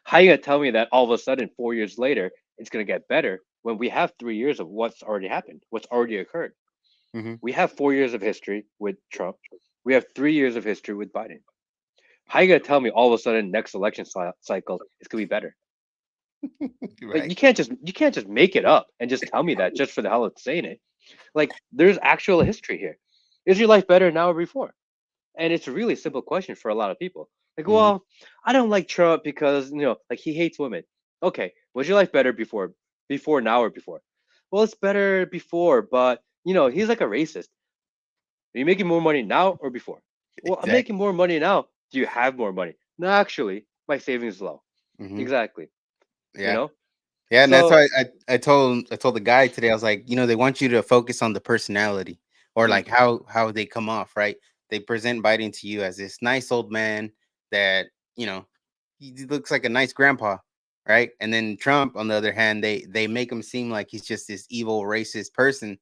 How are you gonna tell me that all of a sudden 4 years later it's gonna get better when we have 3 years of what's already happened, what's already occurred? Hmm. We have 4 years of history with Trump. We have 3 years of history with Biden. How are you gonna tell me all of a sudden next election cycle is gonna be better? Like, Right. you can't just make it up and just tell me that just for the hell of saying it. Like, there's actual history here. Is your life better now or before? And it's a really simple question for a lot of people. Like, Hmm. well, I don't like Trump because like he hates women. Okay, was your life better before now or before? Well, it's better before, but he's like a racist. Are you making more money now or before? Well, I'm making Exactly. more money now. Do you have more money? No, actually, my savings is low. Hmm. Exactly. You Yeah. know. Yeah, and that's So why I told the guy today. I was like, they want you to focus on the personality, or mm, like how they come off, right? They present Biden to you as this nice old man that you know he looks like a nice grandpa, right? And then Trump, on the other hand, they make him seem like he's just this evil racist person.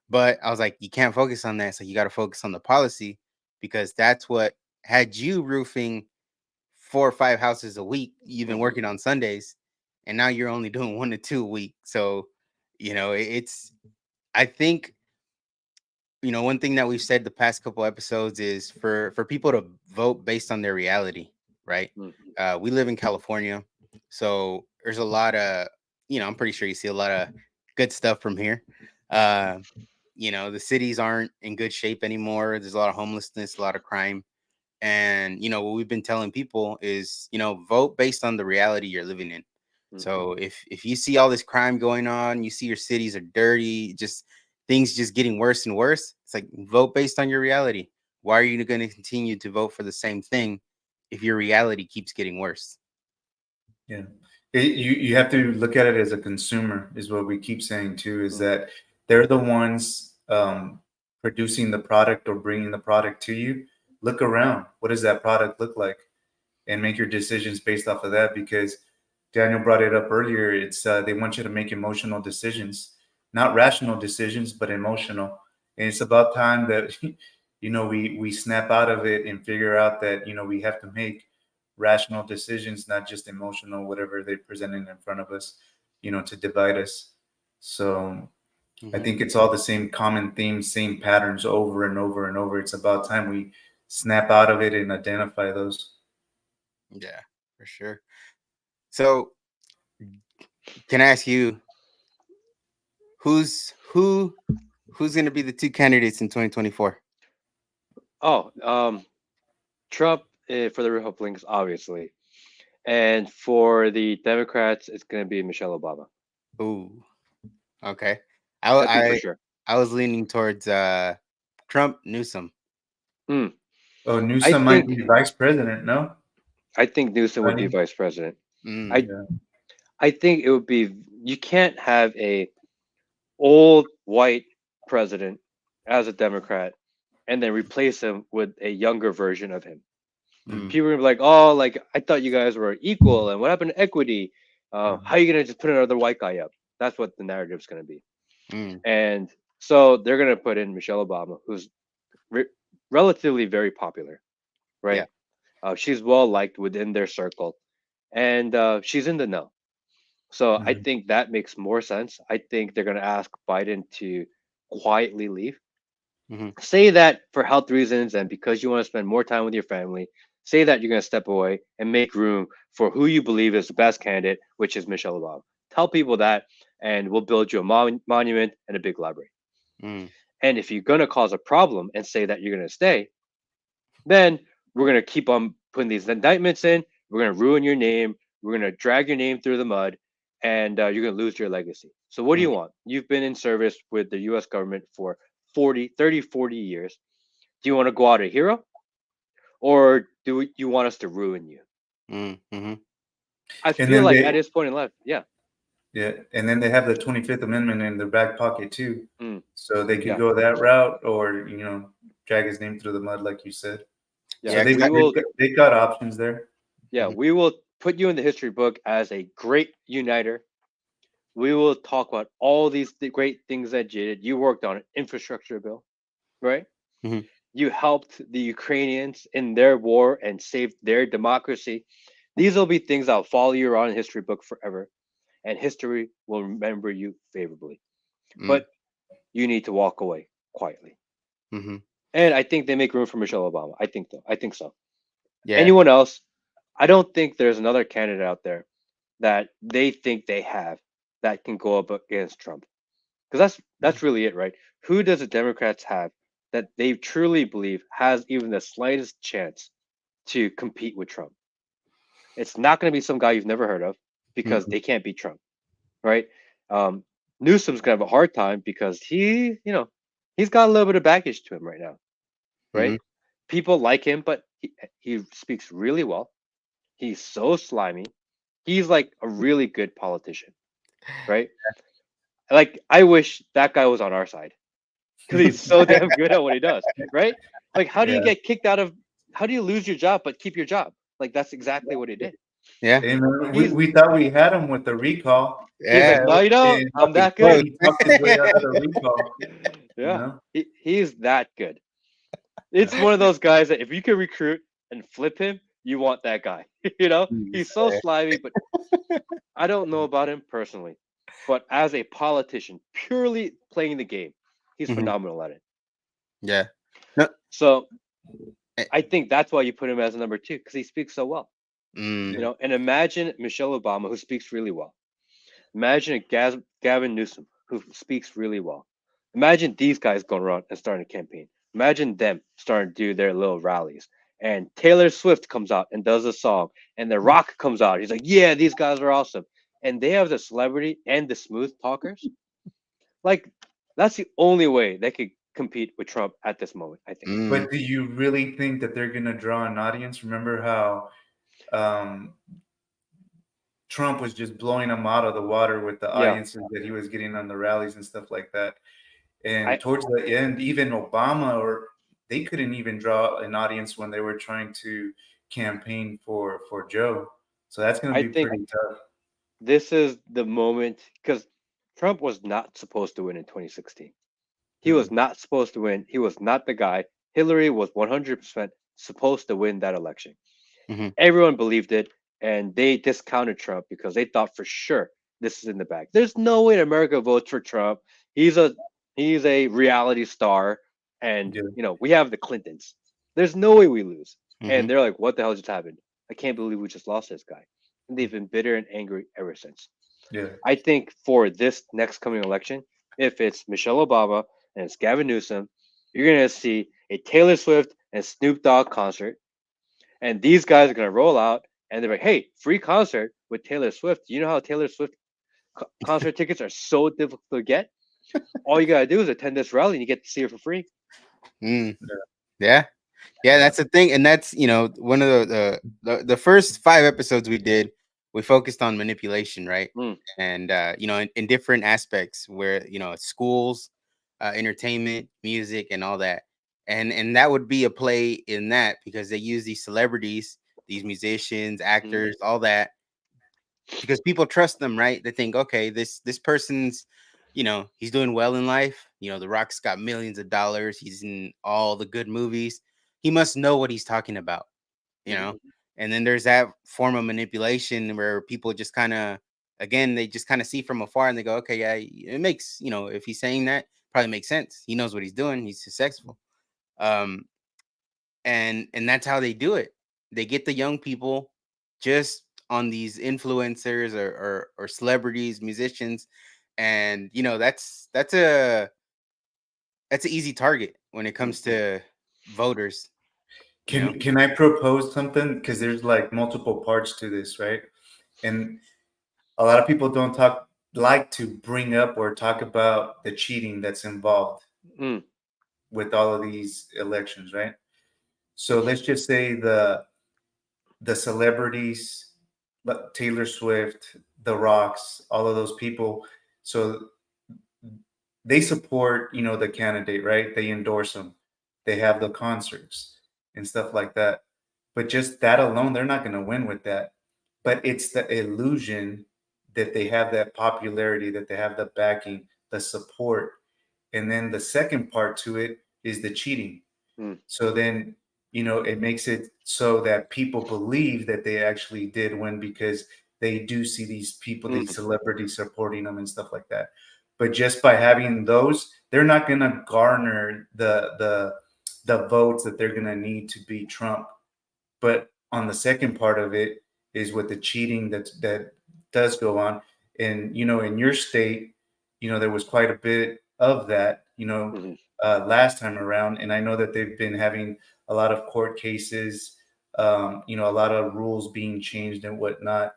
But I was like, you can't focus on that, so you got to focus on the policy because that's what had you roofing 4 or 5 houses a week. You've been mhm, working on Sundays, and now you're only doing 1 to 2 a week. So, it's. I think one thing that we've said the past couple episodes is for people to vote based on their reality, right? mm, We live in California, so there's a lot of I'm pretty sure you see a lot of good stuff from here. Uh, the cities aren't in good shape anymore. There's a lot of homelessness, a lot of crime. And what we've been telling people is, vote based on the reality you're living in. mhm. So if you see all this crime going on, you see your cities are dirty, just things just getting worse and worse, it's like vote based on your reality. Why are you going to continue to vote for the same thing if your reality keeps getting worse? Yeah. You have to look at it as a consumer, is what we keep saying too, is Mm, that they're the ones producing the product or bringing the product to you. Look around. What does that product look like? And make your decisions based off of that, because Daniel brought it up earlier. It's they want you to make emotional decisions, not rational decisions, but emotional. And it's about time that we snap out of it and figure out that we have to make rational decisions, not just emotional, whatever they're presenting in front of us, to divide us. So I Hmm. think it's all the same common themes, same patterns over and over and over. It's about time we snap out of it and identify those. Yeah, for sure. So can I ask you who's who who's going to be the two candidates in 2024? Oh, Trump for the Republicans, obviously, and for the Democrats, it's going to be Michelle Obama. Ooh, okay. I That'd be for I sure. I was leaning towards Trump Newsom. Mm. Oh, I Newsom might think be vice president, no? I think Newsom would be Funny. vice president. Mm, I Yeah. I think it would be you can't have a old white president as a Democrat and then replace him with a younger version of him. mm, People are gonna be like, "Oh, like I thought you guys were equal, and what happened to equity? How Mhm. are you gonna just put another white guy up?" That's what the narrative's gonna be. mm, And so they're gonna put in Michelle Obama, who's re- relatively very popular, yeah. right? She's well liked within their circle, and she's in the know. So I Mhm. think that makes more sense. I think they're gonna ask Biden to quietly leave. Hmm. Say that for health reasons and because you want to spend more time with your family. Say that you're gonna step away and make room for who you believe is the best candidate, which is Michelle Obama. Tell people that, and we'll build you a monument and a big library. Mm, And if you're going to cause a problem and say that you're going to stay, then we're going to keep on putting these indictments in. We're going to ruin your name. We're going to drag your name through the mud, and you're going to lose your legacy. So, what do mm, you want? You've been in service with the US government for 40, 30, 40 years. Do you want to go out a hero, or do you want us to ruin you? mm, mhm. I And feel then like at they, this point in life, yeah, yeah, and then they have the 25th Amendment in their back pocket too, mm, so they could yeah, go that route, or drag his name through the mud, like you said. yeah. So Yeah, because We will, they got options there. yeah, Mhm. we will put you in the history book as a great uniter. We will talk about all these great things that you did. You worked on an infrastructure bill, right? Mhm. You helped the Ukrainians in their war and saved their democracy. These will be things that'll follow you around in history book forever, and history will remember you favorably. Mm, But you need to walk away quietly. mhm. And I think they make room for Michelle Obama. I think though. I think so. Yeah. Anyone else? I don't think there's another candidate out there that they think they have that can go up against Trump. Because that's really it, right? Who does the Democrats have that they truly believe has even the slightest chance to compete with Trump? It's not going to be some guy you've never heard of because Mm, they can't beat Trump, right? Um, Newsom's going to have a hard time because he's got a little bit of baggage to him right now, right? mhm. People like him, but he speaks really well. He's so slimy. he's like a really good politician, right? Like I wish that guy was on our side because he's so damn good at what he does, right? Like how do you Yeah. get kicked out of? How do you lose your job but keep your job? Like that's exactly what he did. Yeah. And we, He's we thought we had him with the recall. he's like, Yeah. no, you don't. And I'm that Close. good. he talked his way out of the recall. You Yeah, know? he's that good. It's one of those guys that if you can recruit and flip him, you want that guy. You know, he's so slimy, but I don't know about him personally. But as a politician, purely playing the game, he's Mhm. phenomenal at it. Yeah. No. So eh, I think that's why you put him as a number two because he speaks so well. Mm, You know, and imagine Michelle Obama who speaks really well. Imagine Gavin Newsom who speaks really well. Imagine these guys going around and starting a campaign. Imagine them starting to do their little rallies. And Taylor Swift comes out and does a song, and The Rock comes out. He's like, "Yeah, these guys are awesome." And they have the celebrity and the smooth talkers. Like, that's the only way they could compete with Trump at this moment, I think. mm, But do you really think that they're gonna draw an audience? Remember how um, Trump was just blowing them out of the water with the Yeah, audiences that he was getting on the rallies and stuff like that. And I towards the end, even Obama or they couldn't even draw an audience when they were trying to campaign for Joe. So that's going I to be think pretty tough. this is the moment because Trump was not supposed to win in 2016. He was Mhm. not supposed to win. He was not the guy. Hillary was 100% supposed to win that election. mhm, Everyone believed it, and they discounted Trump because they thought for sure this is in the bag. There's no way America votes for Trump. He's a he's a reality star, and Yeah. you know we have the Clintons. There's no way we lose. And mhm. they're like, "What the hell just happened? I can't believe we just lost this guy." And they've been bitter and angry ever since. Yeah. I think for this next coming election, if it's Michelle Obama and it's Gavin Newsom, you're gonna see a Taylor Swift and Snoop Dogg concert, and these guys are gonna roll out and they're like, "Hey, free concert with Taylor Swift." You know how Taylor Swift concert tickets are so difficult to get? All you gotta do is attend this rally and you get to see her for free. Mm. Yeah. Yeah, that's the thing, and that's one of the first 5 episodes we did, we focused on manipulation, right? Mm, And in different aspects where schools, entertainment, music, and all that, and that would be a play in that because they use these celebrities, these musicians, mm, actors, all that because people trust them, right? They think, okay, this person's, he's doing well in life. The Rock's got millions of dollars. He's in all the good movies. He must know what he's talking about, you mhm, know. And then there's that form of manipulation where people just kind of, again, they just kind of see from afar and they go, okay, yeah, it makes, if he's saying that, probably makes sense. He knows what he's doing. He's successful. Um, and that's how they do it. They get the young people just on these influencers or celebrities, musicians, and that's an easy target when it mm, comes to voters. You know, Can I propose something? Because there's like multiple parts to this, right? And a lot of people don't like to bring up or talk about the cheating that's involved mm, with all of these elections, right? So let's just say the celebrities, but Taylor Swift, The Rocks, all of those people. So they support, the candidate, right? They endorse them. They have the concerts and stuff like that. But just that alone, they're not going to win with that. But it's the illusion that they have that popularity, that they have the backing, the support. And then the second part to it is the cheating. mm, So then, it makes it so that people believe that they actually did win because they do see these people, these mm, celebrities supporting them and stuff like that. But just by having those, they're not going to garner the votes that they're going to need to beat Trump. But on the second part of it is with the cheating that does go on. And in your state, there was quite a bit of that, mhm. last time around. And I know that they've been having a lot of court cases, a lot of rules being changed and whatnot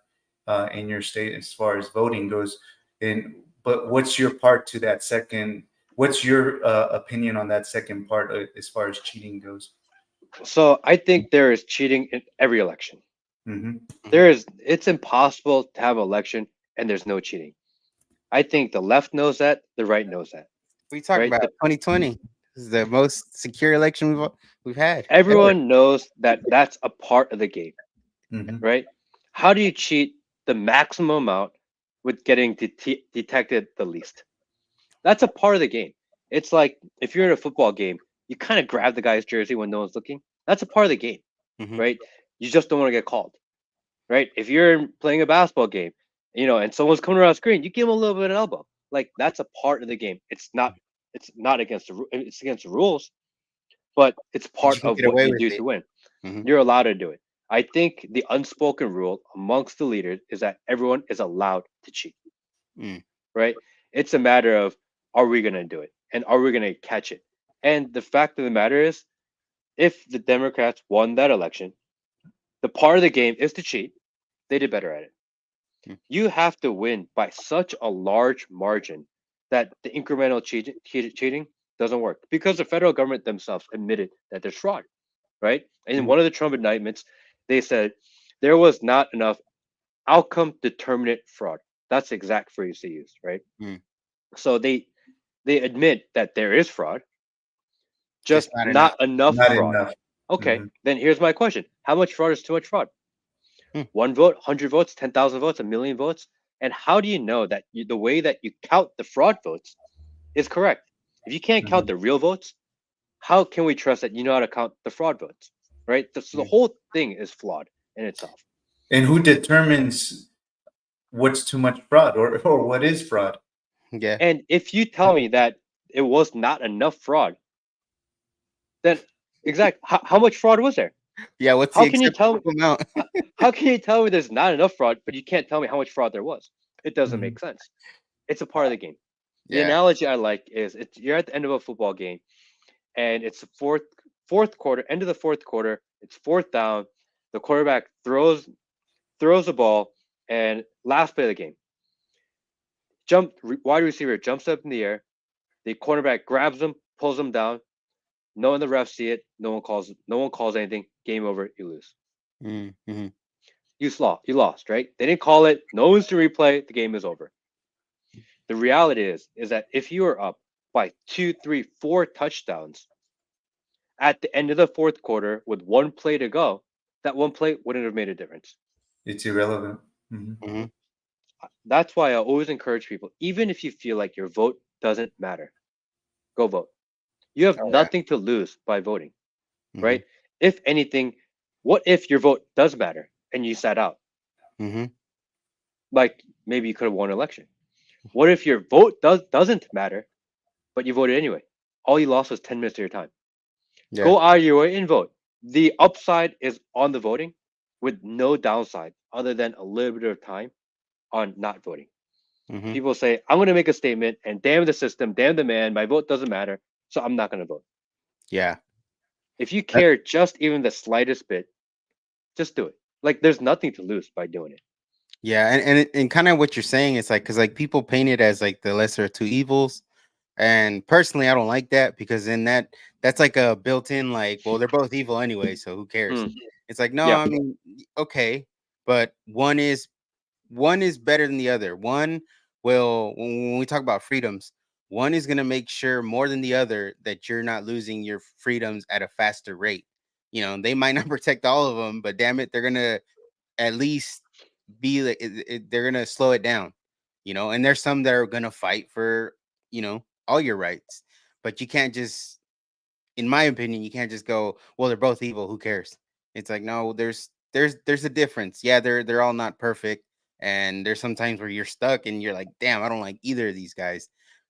in your state as far as voting goes. And but what's your part to that second? What's your opinion on that second part as far as cheating goes? So I think there is cheating in every election. It's impossible to have an election and there's no cheating. I think the left knows that, the right knows that, We talk right? about 2020. This is the most secure election we've had ever. Everyone knows that that's a part of the game, Mm-hmm. right? How do you cheat the maximum amount with getting detected the least? That's a part of the game. It's like if you're in a football game, you kind of grab the guy's jersey when no one's looking. That's a part of the game, Mhm. right? You just don't want to get called, right? If you're playing a basketball game, and someone's coming around the screen, you give them a little bit of elbow. Like that's a part of the game. It's not against it's against the rules, but it's But you part can of get what away you with do it. to win. Mhm. You're allowed to do it. I think the unspoken rule amongst the leaders is that everyone is allowed to cheat, Mm. right? It's a matter of are we going to do it and are we going to catch it? And the fact of the matter is, if the Democrats won that election, the part of the game is to cheat. They did better at it. Mm. You have to win by such a large margin that the incremental cheating doesn't work because the federal government themselves admitted that there's fraud, right? And in Mhm. one of the Trump indictments, they said there was not enough outcome determinant fraud. That's the exact phrase they used, right? Mm. So they admit that there is fraud, Just just not enough. not enough Not fraud. enough. Okay, Hmm. then here's my question: how much fraud is too much fraud? Hmm. 1 vote, 100 votes, 10,000 votes, a million votes? And how do you know that the way that you count the fraud votes is correct? If you can't count Hmm. the real votes, how can we trust that you know how to count the fraud votes? Right? So the Mm. whole thing is flawed in itself. And who determines what's too much fraud or what is fraud? Yeah. And if you tell me that it was not enough fraud, then how much fraud was there? Yeah. What's the How can you tell me? acceptable amount? How can you tell me there's not enough fraud, but you can't tell me how much fraud there was? It doesn't Mhm. make sense. It's a part of the game. The Yeah. analogy I like is you're at the end of a football game and it's the fourth quarter, end of the fourth quarter, it's fourth down. The quarterback throws the ball and last play of the game. Wide receiver jumps up in the air. The cornerback grabs him, pulls him down. No one the refs see it. No one calls anything. Game over. You lose. Mm-hmm. You lost, right? They didn't call it. No one's to replay. The game is over. The reality is that if you are up by 2, 3, 4 touchdowns at the end of the fourth quarter with one play to go, that one play wouldn't have made a difference. It's irrelevant. Hmm. Mm-hmm. That's why I always encourage people, even if you feel like your vote doesn't matter, go vote. You have Oh yeah. nothing to lose by voting, Mm-hmm. right? If anything, what if your vote does matter and you sat out? Mm-hmm. Like maybe you could have won an election. What if your vote doesn't matter, but you voted anyway? All you lost was 10 minutes of your time. Yeah. Go out of your way and vote. The upside is on the voting with no downside other than a little bit of time on not voting. Mm-hmm. People say, I'm going to make a statement and damn the system, damn the man, my vote doesn't matter, so I'm not going to vote. Yeah. If you That- care just even the slightest bit, just do it. Like there's nothing to lose by doing it. yeah. And kind of what you're saying is like, because like people paint it as like the lesser of two evils. And personally, I don't like that because then that's like a built-in like, well, they're both evil anyway, so who cares? Mm, It's like, no, yeah. I mean, okay, but one is better than the other. One will, when we talk about freedoms, one is gonna make sure more than the other that you're not losing your freedoms at a faster rate. They might not protect all of them, but damn it, they're gonna at least be like they're gonna slow it down. And there's some that are gonna fight for all your rights, but you can't just, in my opinion, you can't just go, well, they're both evil, who cares? It's like, no, there's a difference. Yeah, they're all not perfect, and there's sometimes where you're stuck and you're like, damn, I don't like either of these guys.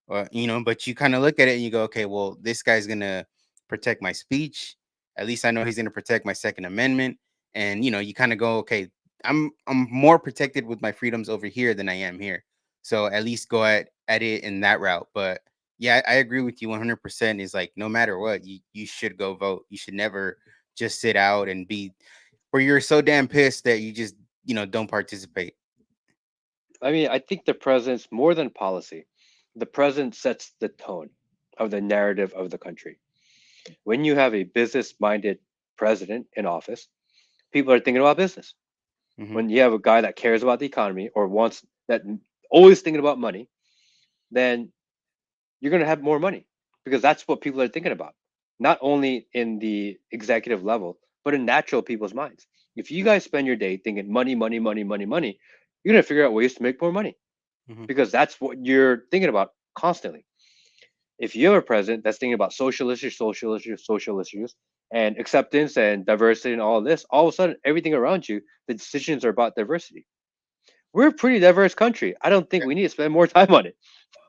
But you kind of look at it and you go, okay, well, this guy's gonna protect my speech. At least I know he's gonna protect my Second Amendment. And you kind of go, okay, I'm more protected with my freedoms over here than I am here. So at least go at it in that route. But yeah, I agree with you 100%. Is like, no matter what, you should go vote. You should never just sit out and be where you're so damn pissed that you just don't participate. I mean, I think the president's more than policy. The president sets the tone of the narrative of the country. When you have a business minded president in office, people are thinking about business. Mhm. When you have a guy that cares about the economy or wants that always thinking about money, then you're going to have more money because that's what people are thinking about. Not only in the executive level, but in natural people's minds. If you guys spend your day thinking money, money, money, money, money, you're going to figure out ways to make more money Mhm. because that's what you're thinking about constantly. If you have a president that's thinking about social issues, social issues, social issues, and acceptance and diversity and all of this, all of a sudden, everything around you, the decisions are about diversity. We're a pretty diverse country. I don't think we need to spend more time on it.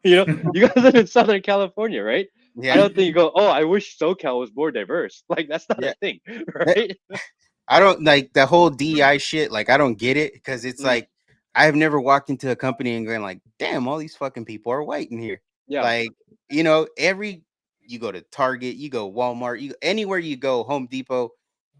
You guys live in Southern California, right? I Yeah. don't think you go, oh, I wish SoCal was more diverse. Like that's not a Yeah. thing, That- right? I don't like the whole DEI shit. Like, I don't get it because it's Mm, like I've never walked into a company and going like, "Damn, all these fucking people are white in here." yeah. Like, every you go to Target, you go Walmart, anywhere you go, Home Depot,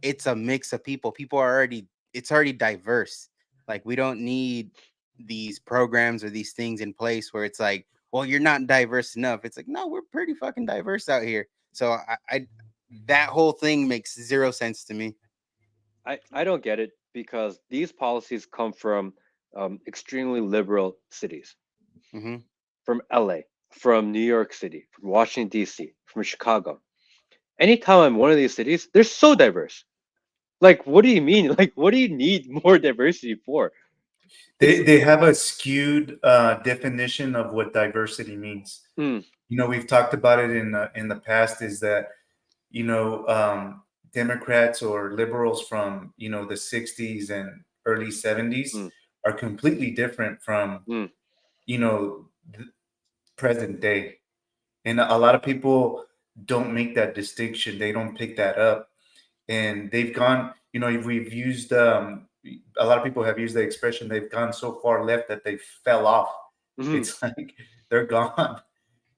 it's a mix of people. People are it's already diverse. Like, we don't need these programs or these things in place where it's like, well, you're not diverse enough. It's like, no, we're pretty fucking diverse out here. So I that whole thing makes zero sense to me. I don't get it because these policies come from extremely liberal cities, Hmm. from LA, from New York City, from Washington, D.C., from Chicago. Anytime I'm in one of these cities, they're so diverse. Like, what do you mean? Like, what do you need more diversity for? It's They have a skewed definition of what diversity means. mm, We've talked about it in the past. Is that Democrats or liberals from the '60s and early '70s mm, are completely different from mm, the present day, and a lot of people don't make that distinction. They don't pick that up, and they've gone. We've used a lot of people have used the expression they've gone so far left that they fell off. mm, It's like they're gone,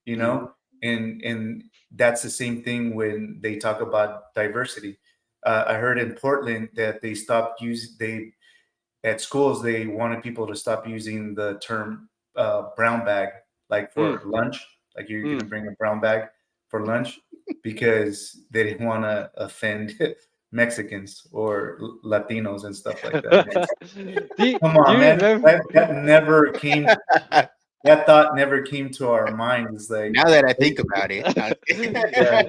you Hmm. know, and that's the same thing when they talk about diversity. I heard in Portland that they stopped use they at schools they wanted people to stop using the term brown bag like mm, for lunch, like you're mm. gonna bring a brown bag for lunch because they didn't want to offend Mexicans or Latinos and stuff like that. It's, come Do on, you man, remember? that never came. That thought never came to our minds. Like, Now that I hey, think about it, yeah,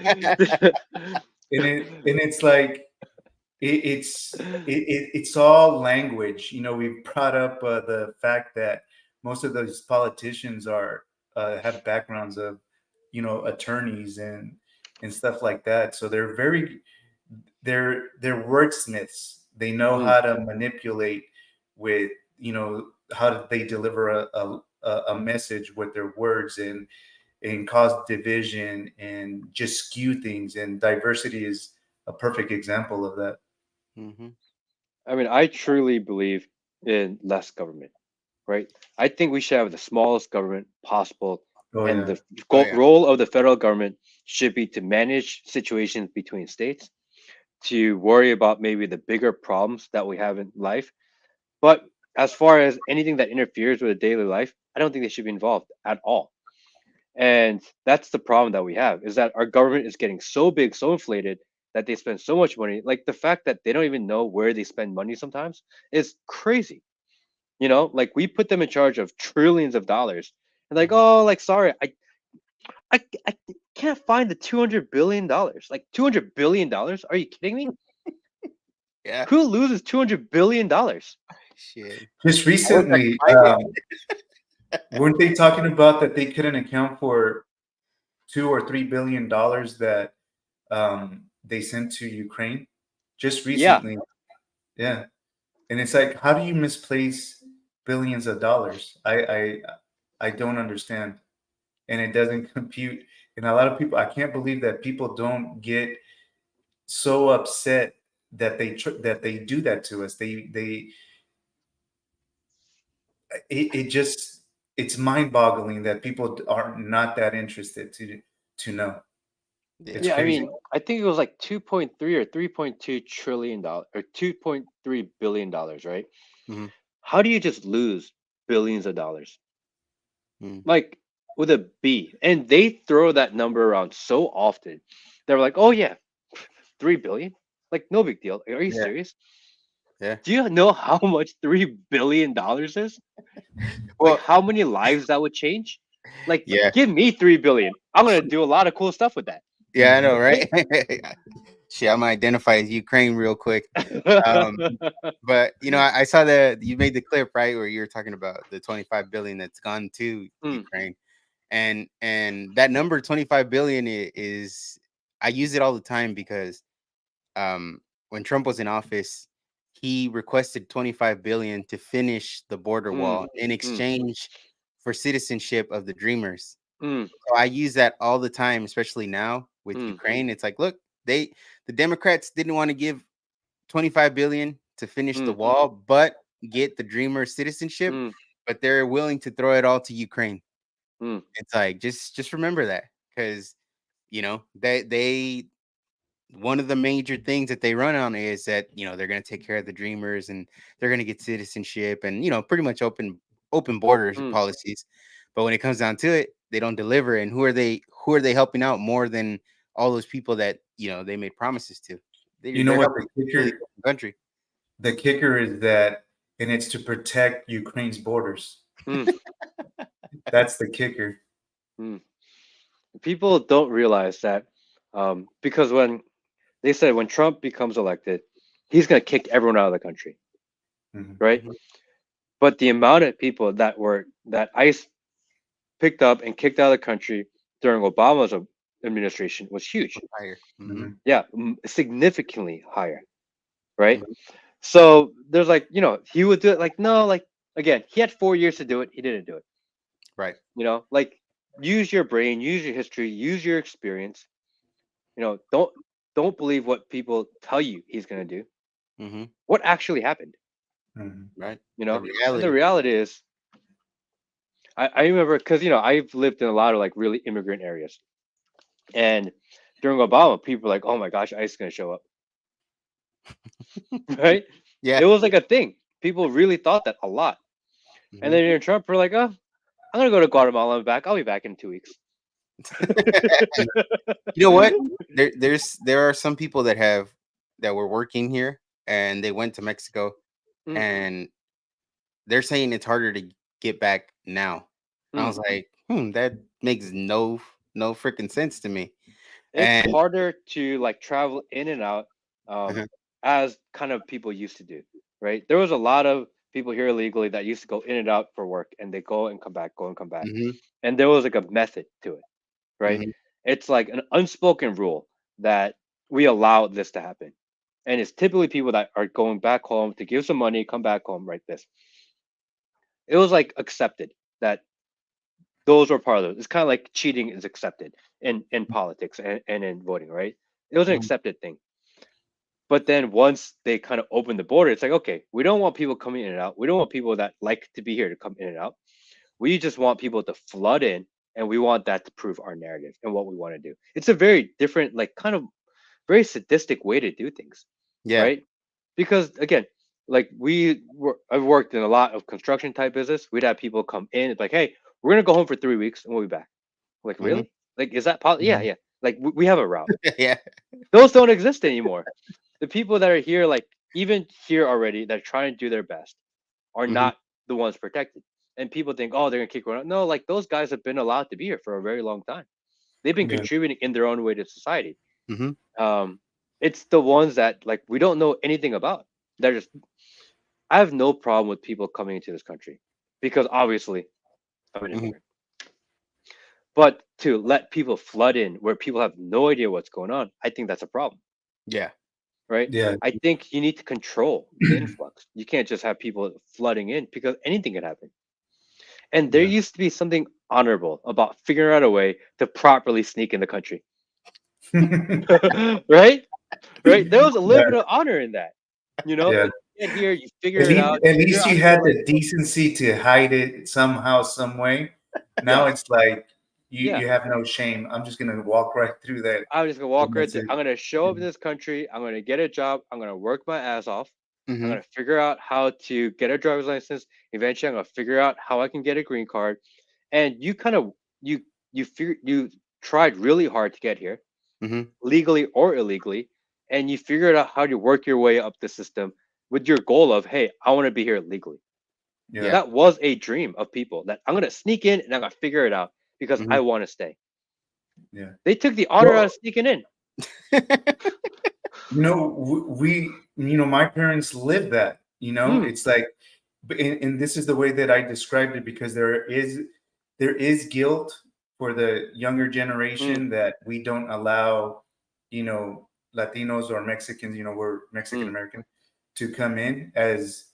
and it's like it's all language. We've brought up the fact that most of those politicians are have backgrounds of attorneys and stuff like that. So they're wordsmiths. They know Mm. how to manipulate with how do they deliver a message with their words and cause division and just skew things. And diversity is a perfect example of that. Mhm. I mean, I truly believe in less government, right? I think we should have the smallest government possible, Oh and yeah. the Oh yeah. role of the federal government should be to manage situations between states, to worry about maybe the bigger problems that we have in life. But as far as anything that interferes with a daily life, I don't think they should be involved at all. And that's the problem that we have is that our government is getting so big, so inflated that they spend so much money. Like the fact that they don't even know where they spend money sometimes is crazy. Like we put them in charge of trillions of dollars. And like, Mhm. oh, like sorry, I can't find the $200 billion. Like $200 billion? Are you kidding me? Yeah. Who loses $200 billion? Shit. Just I wish I recently, could find it. weren't they talking about that they couldn't account for $2 or $3 billion that they sent to Ukraine just Yeah. recently? Yeah, and it's like, how do you misplace billions of dollars? I don't understand, and it doesn't compute. And a lot of people, I can't believe that people don't get so upset that that they do that to us. It just it's mind-boggling that people are not that interested to know. It's Yeah. Yeah, I crazy. mean, I think it was like 2.3 or $3.2 trillion or $2.3 billion, right? Mhm. How do you just lose billions of dollars? Mhm. Like with a B. And they throw that number around so often. They're like, oh yeah, 3 billion? Like no big deal. Are you Yeah. serious? Yeah. Do you know how much $3 billion is? Like Well, how many lives that would change? Like, yeah. give me 3 billion. I'm gonna do a lot of cool stuff with that. Yeah, I know, Right? right? Shit, I'm gonna identify as Ukraine real quick. Um, but I saw that you made the clip, right, where you were talking about the 25 billion that's gone to Mm, Ukraine, and that number 25 billion is I use it all the time because when Trump was in office, he requested 25 billion to finish the border mm, wall in mm, exchange for citizenship of the Dreamers. mm, So I use that all the time, especially now with mm, Ukraine. It's like, look, the Democrats didn't want to give 25 billion to finish the mm, wall, but get the Dreamer citizenship, mm, but they're willing to throw it all to Ukraine. mm, It's like just remember that because they one of the major things that they run on is that they're going to take care of the Dreamers and they're going to get citizenship and pretty much open borders mm. policies. But when it comes down to it, they don't deliver. And who are they helping out more than all those people that they made promises to? You know They're what helping the really kicker? the country. The kicker is that, and it's to protect Ukraine's borders. Mm, That's the kicker. mm. People don't realize that because when they said when Trump becomes elected, he's going to kick everyone out of the country, Mhm. right? Mhm. But the amount of people that ICE picked up and kicked out of the country during Obama's administration was huge. Higher. Mhm. Mhm. Yeah, significantly higher, right? Mhm. So there's like, he would do it like, no, like, again, he had 4 years to do it. He didn't do it. Right. Like, use your brain, use your history, use your experience. Don't believe what people tell you he's going to do. Mhm. What actually happened, Mhm. Right. you The know? And the reality. reality is, I remember because, I've lived in a lot of like really immigrant areas. And during Obama, people were like, oh my gosh, ICE is going to show up, right? Yeah. It was like a thing. People really thought that a lot. And Mhm. then during Trump, we're like, oh, I'm going to go to Guatemala and back. I'll be back in 2 weeks. You know what? There are some people that were working here and they went to Mexico Mm, and they're saying it's harder to get back now. I mm. was like, that makes no freaking sense to me. It's And harder to like travel in and out uh-huh, as kind of people used to do, right? There was a lot of people here illegally that used to go in and out for work and they go and come back, go and come back. mhm, And there was like a method to it, right? mhm, It's like an unspoken rule that we allow this to happen. And it's typically people that are going back home to give some money, come back home, right? This. It was like accepted that those were part of it. It's kind of like cheating is accepted in politics and in voting, right? It was an mhm, accepted thing. But then once they kind of opened the border, it's like, okay, we don't want people coming in and out. We don't want people that like to be here to come in and out. We just want people to flood in, and we want that to prove our narrative and what we want to do. It's a very different, like kind of very sadistic way to do things, yeah, right? Because again, like I've worked in a lot of construction type business. We'd have people come in, it's like, hey, we're gonna go home for 3 weeks and we'll be back. Like, mhm, really? Like, is that possible? Yeah, Mhm. yeah. Like, we have a route. yeah, Those don't exist anymore. The people that are here, like even here already, that are trying to do their best, are mhm, not the ones protected. And people think, oh, they're gonna kick one out. No, like those guys have been allowed to be here for a very long time. They've been Yeah. contributing in their own way to society. mhm, Um, it's the ones that like we don't know anything about. They're just. I have no problem with people coming into this country because obviously I'm an mhm, immigrant. But to let people flood in where people have no idea what's going on, I think that's a problem, yeah, right? Yeah. I think you need to control the influx. You can't just have people flooding in because anything can happen. And there Yeah. used to be something honorable about figuring out a way to properly sneak in the country. Right? Right? There was a little Yeah. bit of honor in that. Yeah. Like you get here, you figure it out, At you figure least out how you to go had like the this. decency to hide it somehow, some way. Now Yeah, it's like yeah. you have no shame. I'm just gonna walk right through that, I'm just gonna and walk right that's there. it. I'm gonna show up in this country. I'm gonna get a job. I'm gonna work my ass off. I'm mhm, gonna figure out how to get a driver's license. Eventually, I'm gonna figure out how I can get a green card. And you kind of you tried really hard to get here, mhm, legally or illegally, and you figured out how to work your way up the system. with your goal of, hey, I want to be here legally. Yeah. That was a dream of people that I'm gonna sneak in and I'm gonna figure it out because Mhm. I want to stay. Yeah. They took the honor out Well, of sneaking in. My parents lived that. Hmm. It's like, and this is the way that I described it, because there is guilt for the younger Mm, generation that we don't allow, Latinos or Mexicans, we're Mexican mm, American, to come in as,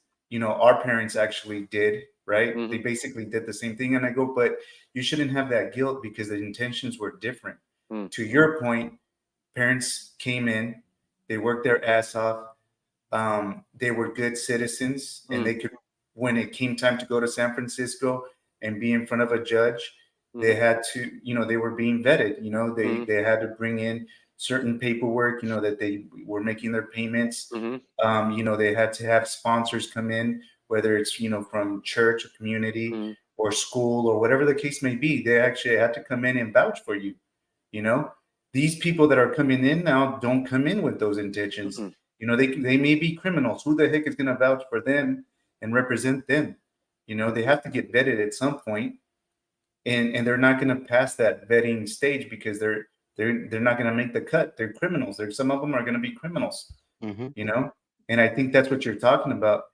our parents actually did, right? They mm-hmm, basically did the same thing. And I go, but you shouldn't have that guilt because the intentions were different. mm, To your point, parents came in, they worked their ass off. They were good citizens, and mm, they could, when it came time to go to San Francisco and be in front of a judge, they mm-hmm, had to, they were being vetted. They mm-hmm, they had to bring in certain paperwork, that they were making their payments. mm-hmm, They had to have sponsors come in, whether it's, from church or community mm-hmm, or school or whatever the case may be. They actually had to come in and vouch for you. You know, these people that are coming in now don't come in with those intentions. mm-hmm, They may be criminals. Who the heck is going to vouch for them and represent them? They have to get vetted at some point, and they're not going to pass that vetting stage because they're not going to make the cut. They're criminals. Some of them are going to be criminals. Mhm. you know and I think that's what you're talking about.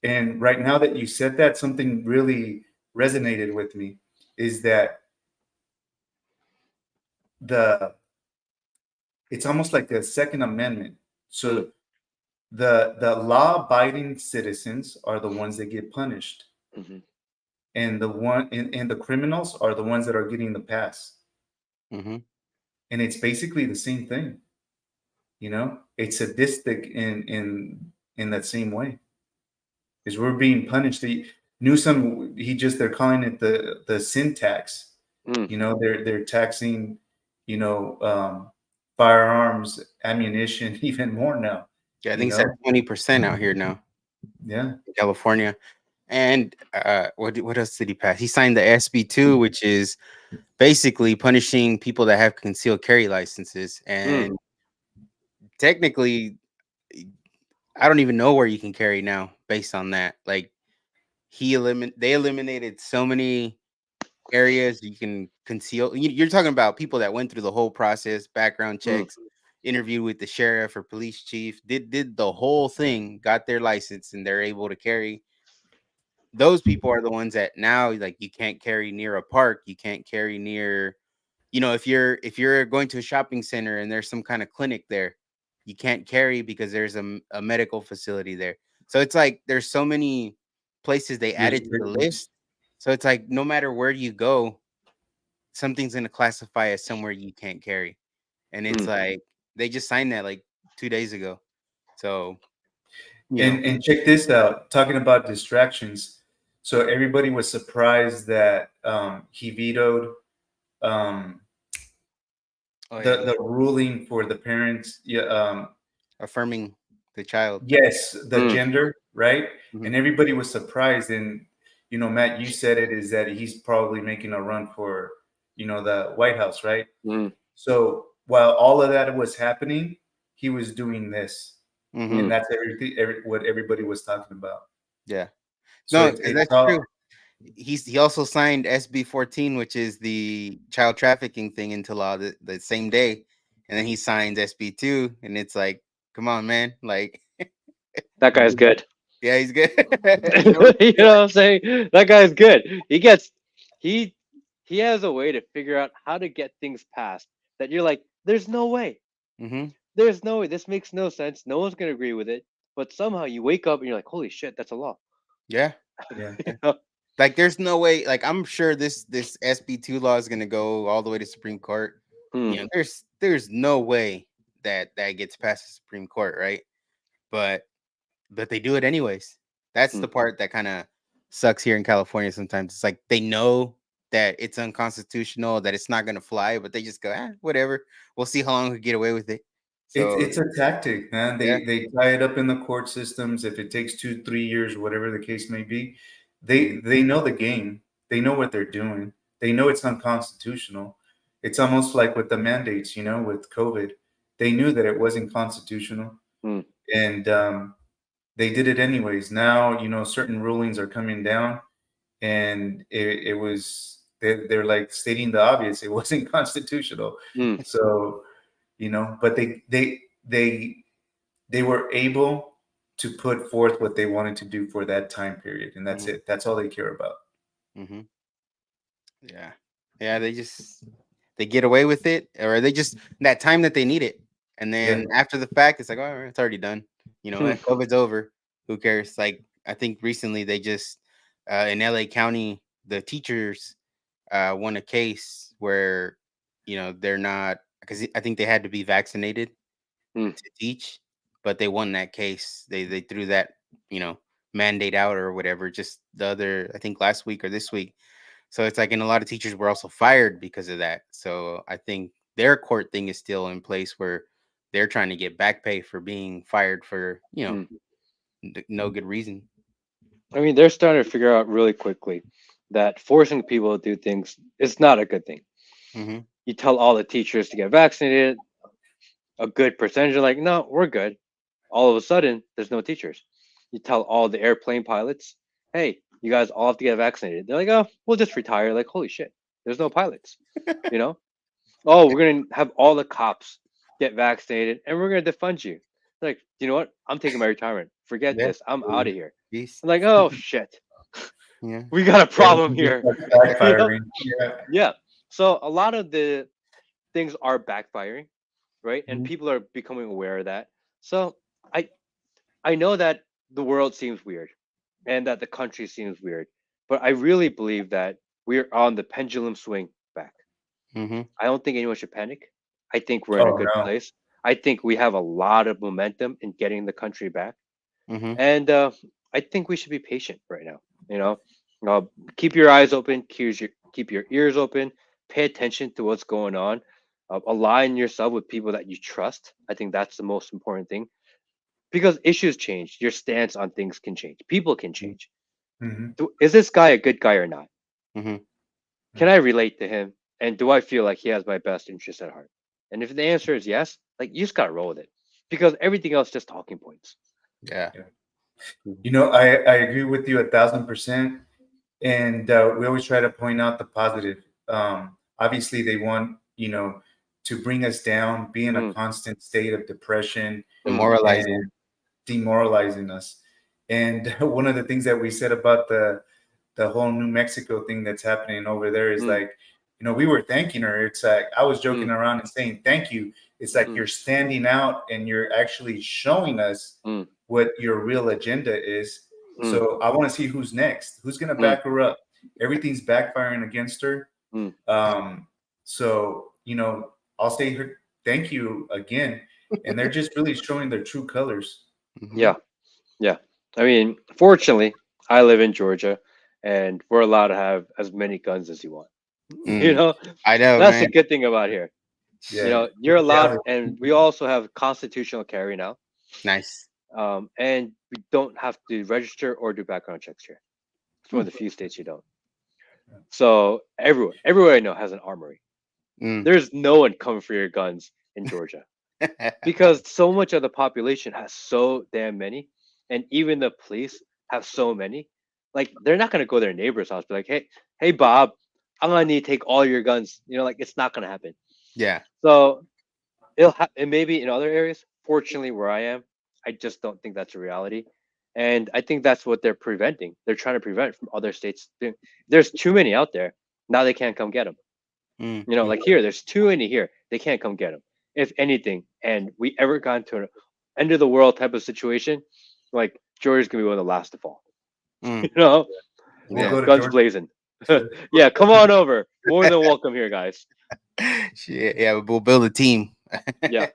And right now that you said that, something really resonated with me, is that the it's almost like a second amendment. mm, So the law abiding citizens are the ones that get punished, mm-hmm. and the criminals are the ones that are getting the pass. Mhm. And it's basically the same thing. It's sadistic in that same way, is we're being punished. Newsom, they're calling it the sin tax. Mm. They're taxing, you know, um, firearms, ammunition, even more now. Yeah, I You think it's at know, 20% out here now yeah, in California. And what else did he pass? He signed the SB2, which is basically punishing people that have concealed carry licenses. Mm. And technically, I don't even know where you can carry now based on that. Like they eliminated so many areas you can conceal. You're talking about people that went through the whole process, background Mm. checks, interviewed with the sheriff or police chief, did the whole thing, got their license, and they're able to carry. Those people are the ones that now, like, you can't carry near a park, you can't carry near, if you're going to a shopping center and there's some kind of clinic there, you can't carry because there's a medical facility there. So it's like there's so many places they added to the restrictions. list. So it's like no matter where you go, something's going to classify as somewhere you can't carry. And it's Mm. like they just signed that like 2 days ago. So, you know, And check this out. Talking about distractions, so everybody was surprised that he vetoed um, oh yeah, the ruling for the parents. Yeah, affirming the child. yes, the Mm. gender, right? Mhm. And everybody was surprised. And Matt, you said it, is that he's probably making a run for the White House, right? Mm. So while all of that was happening, he was doing this, Mhm. and Mm. that's what everybody was talking about. Yeah. So No, it's that's true. all. He also signed SB 14, which is the child trafficking thing, into law the same day, and then he signs SB 2, and it's like, come on, man, like, That guy's good. yeah, he's good. You know what Yeah. I'm saying? That guy's good. He he has a way to figure out how to get things passed that you're like, there's no way. Mm-hmm. There's no way. This makes no sense. No one's gonna agree with it. But somehow you wake up and you're like, holy shit, that's a law. Yeah, Yeah. You know? like there's no way. Like I'm sure this SB 2 law is gonna go all the way to Supreme Court. Hmm. There's no way that gets past the Supreme Court, right? But they do it anyways. That's Hmm. the part that kind of sucks here in California sometimes. It's like they know that it's unconstitutional, that it's not going to fly, but they just go, whatever. We'll see how long we get away with it. So, It's a tactic, man. yeah. They tie it up in the court systems. If it takes 2-3 years, whatever the case may be, they know the game. They know what they're doing. They know it's unconstitutional. It's almost like with the mandates, with COVID. They knew that it wasn't constitutional, Hmm. and they did it anyways. Now, certain rulings are coming down, and it was they're like stating the obvious. It wasn't constitutional. Mm, So, but they were able to put forth what they wanted to do for that time period, and that's Mhm. it. That's all they care about. Mm-hmm. Yeah. Yeah. They get away with it, or they just that time that they need it. And Yeah. then after the fact, it's like, oh, it's already done. You know hmm, what? COVID's over. Who cares? Like, I think recently they just, in LA County, the teachers won a case where, they're not, because I think they had to be vaccinated mm, to teach, but they won that case. They threw that, you know, mandate out or whatever, just the other, I think last week or this week. So it's like, and a lot of teachers were also fired because of that. So I think their court thing is still in place where they're trying to get back pay for being fired for, mm. no good reason. I mean, they're starting to figure out really quickly that forcing people to do things is not a good thing. Mm-hmm. You tell all the teachers to get vaccinated, a good percentage are like, no, we're good. All of a sudden, there's no teachers. You tell all the airplane pilots, hey, you guys all have to get vaccinated. They're like, oh, we'll just retire. Like, holy shit, there's no pilots. You know? Oh, we're gonna have all the cops get vaccinated, and we're gonna defund you. Like, you know what? I'm taking my retirement. Forget Yeah. this. I'm out of here. Peace. I'm like, oh shit, Yeah. we got a problem Everything just here. starts You know? backfiring. Yeah. Yeah. So a lot of the things are backfiring, right? And Mhm. people are becoming aware of that. So I I know that the world seems weird and that the country seems weird, but I really believe that we're on the pendulum swing back. Mm-hmm. I don't think anyone should panic. I think we're in a Oh good no. place. I think we have a lot of momentum in getting the country back, Mm-hmm. and I think we should be patient right now. You know, uh, keep your eyes open, keep your ears open, pay attention to what's going on. Align yourself with people that you trust. I think that's the most important thing because issues change. Your stance on things can change. People can change. Hmm. Is this guy a good guy or not? Mm-hmm. Can I relate to him? And do I feel like he has my best interest at heart? And if the answer is yes, like you just gotta roll with it because everything else is just talking points. Yeah. I agree with you 1,000%. And we always try to point out the positive. Obviously, they want to bring us down, be in a Mm, constant state of depression mm, Demoralizing. and demoralizing us. And one of the things that we said about the whole New Mexico thing that's happening over there is mm, like, we were thanking her. It's like I was joking mm, around and saying thank you. It's like mm, you're standing out and you're actually showing us mm, what your real agenda is. mm, So I want to see who's next. Who's going to mm, back her up? Everything's backfiring against her. mm. So I'll say her thank you again, and they're just really showing their true colors. Mm-hmm. Yeah, yeah. I mean, fortunately, I live in Georgia, and we're allowed to have as many guns as you want. You Mm. know, I know, that's the man. good thing about here. You Yeah, know, you're allowed, yeah. and we also have constitutional carry now. Nice. And we don't have to register or do background checks here. It's one Hmm. of the few states you don't. So everywhere I know has an armory. Mm. There's no one coming for your guns in Georgia because so much of the population has so damn many, and even the police have so many. Like they're not gonna go to their neighbor's house, be like, hey, Bob, I'm gonna need to take all your guns. You know, like it's not gonna happen. Yeah. So it may be in other areas. Fortunately, where I am, I just don't think that's a reality, and I think that's what they're preventing. They're trying to prevent from other states. There's too many out there now. They can't come get them. Mm. You know, Mm. like here, there's too many here. They can't come get them. If anything, and we ever got into an end of the world type of situation, like Georgia's gonna be one of the last to fall. Mm. You know, We'll Yeah. go to guns Georgia. blazing. Yeah, come on over. More than welcome here, guys. Shit. Yeah, we'll build a team. Yeah,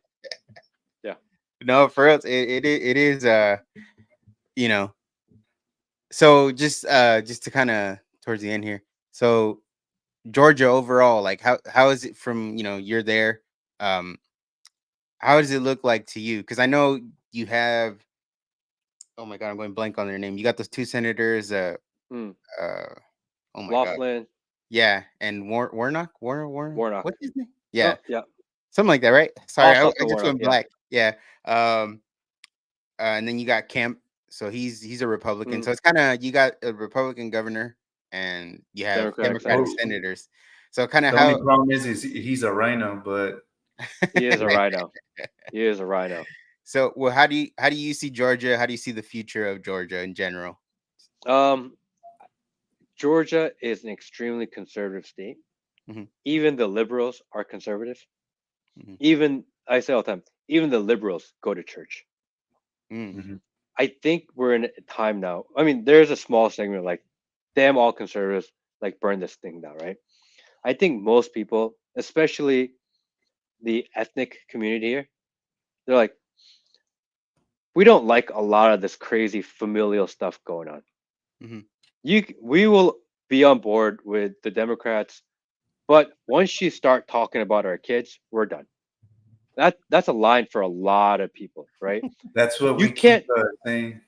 yeah. No, for us, it is you know. So just to kind of towards the end here. So Georgia overall, like how is it from, you're there? Um, how does it look like to you? Because I know you have, oh my god, I'm going blank on their name. You got those two senators, Hmm. uh oh my god. Laughlin, Yeah, and Warnock. Warnock. What's his name? Oh, Yeah, yeah. something like that, right? Sorry, I Also just Warnock. went Yeah. black. Yeah. And then you got Kemp. So he's a Republican. So Mm, it's kind of, you got a Republican governor and you have Democratic Democratic senators. Oh, senators. So kind of the only how problem is he's a rhino, but He is a rhino. He is a rhino. so well, how do you see Georgia? How do you see the future of Georgia in general? Um, Georgia is an extremely conservative state. Hmm. Even the liberals are conservative. Hmm. Even I say all the time, even the liberals go to church. Mm. mhm. I think we're in a time now. I mean, there's a small segment like, damn, all conservatives, like burn this thing down, right? I think most people, especially the ethnic community here, they're like, we don't like a lot of this crazy familial stuff going on. Hmm. We will be on board with the Democrats, but once you start talking about our kids, we're done. That's a line for a lot of people, right? That's what You we keep can't saying.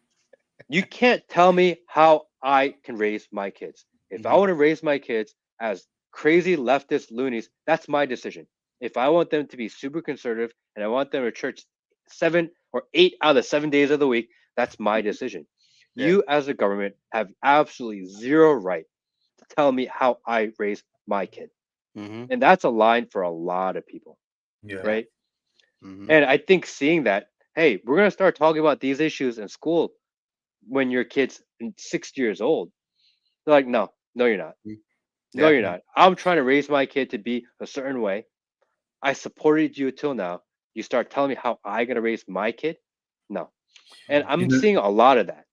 you can't tell me how I can raise my kids. If I Hmm. want to raise my kids as crazy leftist loonies, that's my decision. If I want them to be super conservative and I want them to church 7 or 8 out of the 7 days of the week, that's my decision. Yeah. You, as a government, have absolutely zero right to tell me how I raise my kid. Hmm. And that's a line for a lot of people, Yeah. Yeah. right? Hmm. And I think seeing that, hey, we're going to start talking about these issues in school when your kid's 6 years old. They're like, no, no, you're not. No, Yeah. you're not. I'm trying to raise my kid to be a certain way. I supported you till now. You start telling me how I gotta raise my kid? No. And You I'm know, seeing a lot of that.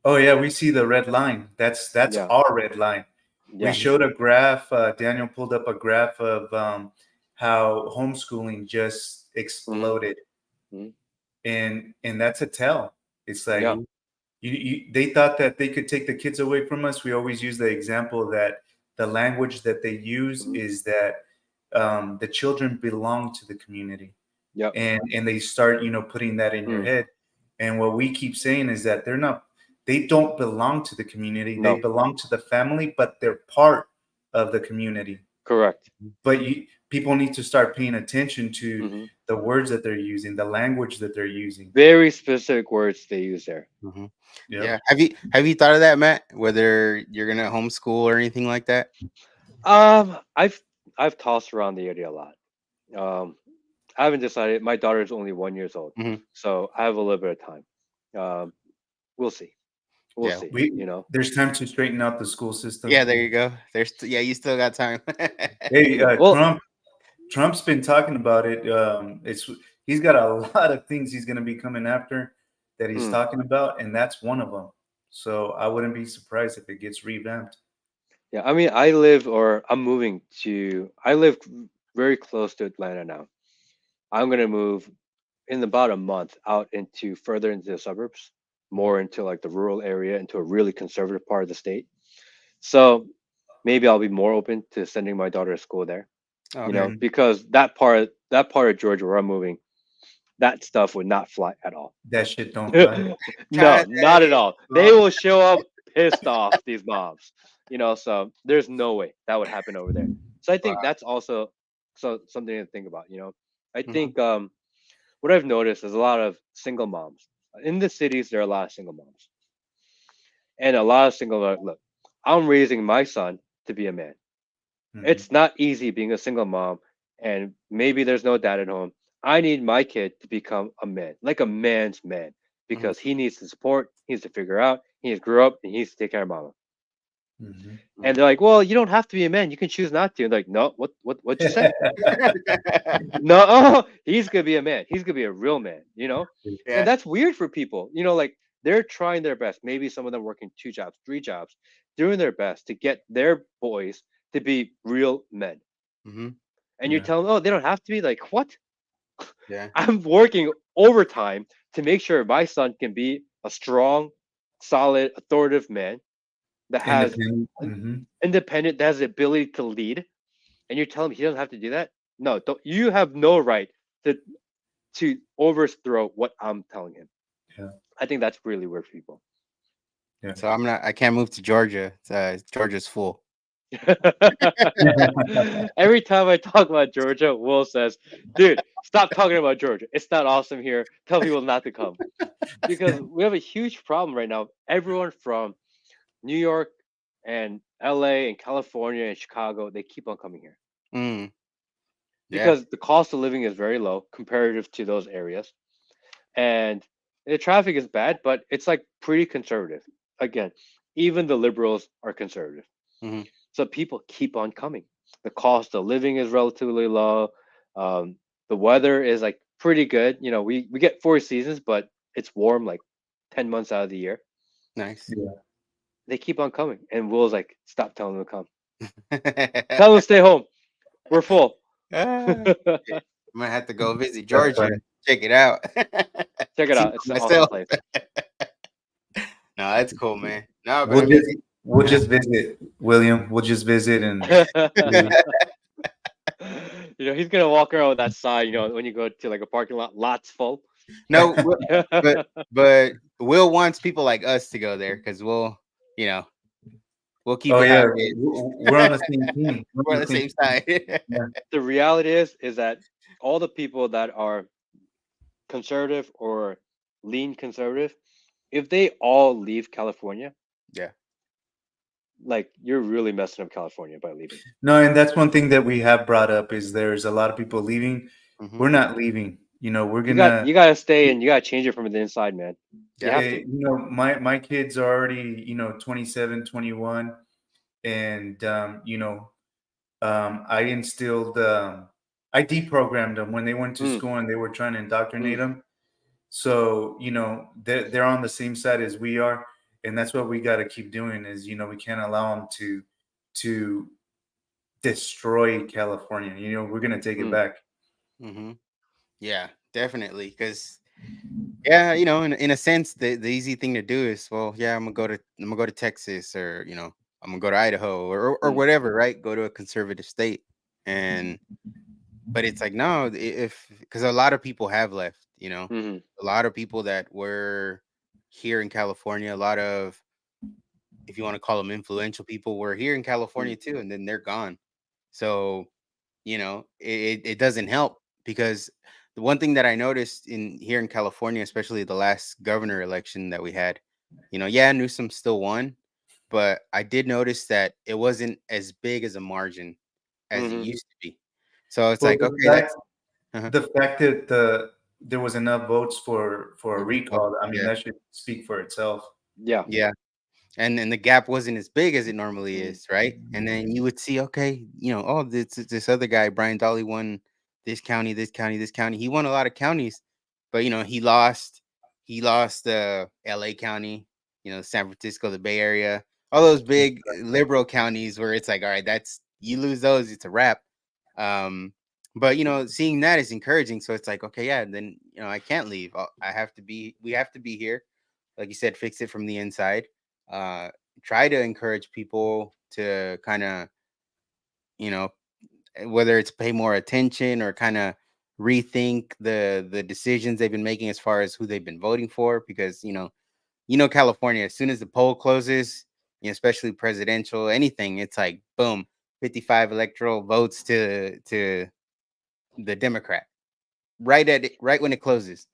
oh yeah, we see the red line. That's Yeah. our red line. We Yeah. Hmm. showed a graph. Daniel pulled up a graph of how homeschooling just Hmm. exploded, Hmm. and that's a tell. It's like Yeah. they thought that they could take the kids away from us. We always use the example that the language that they use Hmm. is that the children belong to the community, Yep. and they start putting that in your Mm. head. And what we keep saying is that they don't belong to the community. They No. belong to the family, but they're part of the community. Correct. But people need to start paying attention to Hmm. the words that they're using, the language that they're using. Very specific words they use there. Hmm. Yep. Yeah. Have you thought of that, Matt? Whether you're gonna homeschool or anything like that? I've tossed around the idea a lot. Um, I haven't decided. My daughter is only 1 years old, Hmm. so I have a little bit of time. Um, we'll see. We'll Yeah. see. There's time to straighten out the school system. Yeah. There you go. Yeah. You still got time. Hey, Well, Trump's been talking about it. He's got a lot of things he's going to be coming after that he's mm, talking about, and that's one of them. So I wouldn't be surprised if it gets revamped. yeah. I mean, I'm moving to. I live very close to Atlanta now. I'm gonna move in about a month out into further into the suburbs, more into like the rural area, into a really conservative part of the state. So maybe I'll be more open to sending my daughter to school there. Okay. Because that part of Georgia where I'm moving, that stuff would not fly at all. That shit don't fly. No, God not at dang. all. They will show up pissed off, these mobs. So there's no way that would happen over there. So I think that's also something to think about. I Mhm. think what I've noticed is a lot of single moms. In the cities, there are a lot of single moms. And a lot of look, I'm raising my son to be a man. Mhm. It's not easy being a single mom, and maybe there's no dad at home. I need my kid to become a man, like a man's man, Mhm. because he needs to support, he needs to figure out, he needs to grow up, and he needs to take care of mama. Mhm. And they're like, "Well, you don't have to be a man. You can choose not to." And like, no, what'd you say? No, he's gonna be a man. He's gonna be a real man. And Yeah. that's weird for people. Like they're trying their best. Maybe some of them working 2 jobs, 3 jobs, doing their best to get their boys to be real men. Hmm. And you're Yeah. telling them, oh, they don't have to be like, what? Yeah. I'm working overtime to make sure my son can be a strong, solid, authoritative man that has Independent. an Hmm. independent, that has the ability to lead. And you're telling him he doesn't have to do that? No, don't, you have no right to overthrow what I'm telling him. Yeah. I think that's really weird for people. Yeah. So I can't move to Georgia. Georgia's full. Every time I talk about Georgia, Will says, "Dude, stop talking about Georgia. It's not awesome here. Tell people not to come." Because we have a huge problem right now. Everyone from New York and LA and California and Chicago, they keep on coming here Mm, yeah. because the cost of living is very low comparative to those areas. And the traffic is bad, but it's like pretty conservative. Again, even the liberals are conservative. Hmm. So people keep on coming. The cost of living is relatively low. Um, the weather is like pretty good. You know, we get 4 seasons, but it's warm like 10 months out of the year. Nice. They keep on coming. And Will's like, stop telling them to come. Tell them to stay home. We're full. Ah, Check I'm gonna have to go visit That's Georgia. funny. Check it out. it See out. for It's an awesome myself. place. No, that's cool, man. No, but We'll I mean, just visit, William. We'll just visit and You know, he's gonna walk around with that sign, you know, when you go to like a parking lot, lots full. no, but Will wants people like us to go there because you know, we'll keep oh it how yeah, it is. we're on the same team. We're on the same side. Yeah. The reality is that all the people that are conservative or lean conservative, if they all leave California, Yeah. like you're really messing up California by leaving. No, and that's one thing that we have brought up is there's a lot of people leaving. Hmm. We're not leaving. You know, we're You got gonna. you gotta stay and you gotta change it from the inside, man. You Yeah. have to. You know, my kids are already 27, 21, and I instilled, I deprogrammed them when they went to Mm, school and they were trying to indoctrinate mm, them. So, they're on the same side as we are. And that's what we got to keep doing is, we can't allow them to destroy California. We're going to take it mm, back. Hmm. Yeah, definitely. Because yeah, in a sense, the easy thing to do is, well, yeah, I'm gonna go to Texas, or I'm gonna go to Idaho, or mm, whatever, right? Go to a conservative state, and but it's like no, if because a lot of people have left, mm, a lot of people that were here in California, a lot of, if you want to call them influential people, were here in mm, California too, and then they're gone. So it doesn't help because the one thing that I noticed in here in California, especially the last governor election that we had, yeah, Newsom still won, but I did notice that it wasn't as big as a margin as it mm, used to be. So it's Well, like, okay, that's uh the fact that there was enough votes for a a recall. recall, I mean, Yeah, that should speak for itself. yeah. yeah. And then the gap wasn't as big as it normally Mm, is, right? And then you would see, okay, oh, this other guy, Brian Dolly, won this county, this county, this county. He won a lot of counties, but he lost the LA County, San Francisco, the Bay Area, all those big liberal counties where it's like, all right, that's, you lose those, it's a wrap. But seeing that is encouraging. So it's like, okay, yeah, then I can't leave. We have to be here. Like you said, fix it from the inside. uh Try to encourage people to kind of, you know whether it's pay more attention or kind of rethink the decisions they've been making as far as who they've been voting for, because California, as soon as the poll closes, especially presidential, anything, it's like boom, 55 electoral votes to the Democrat, right when it closes.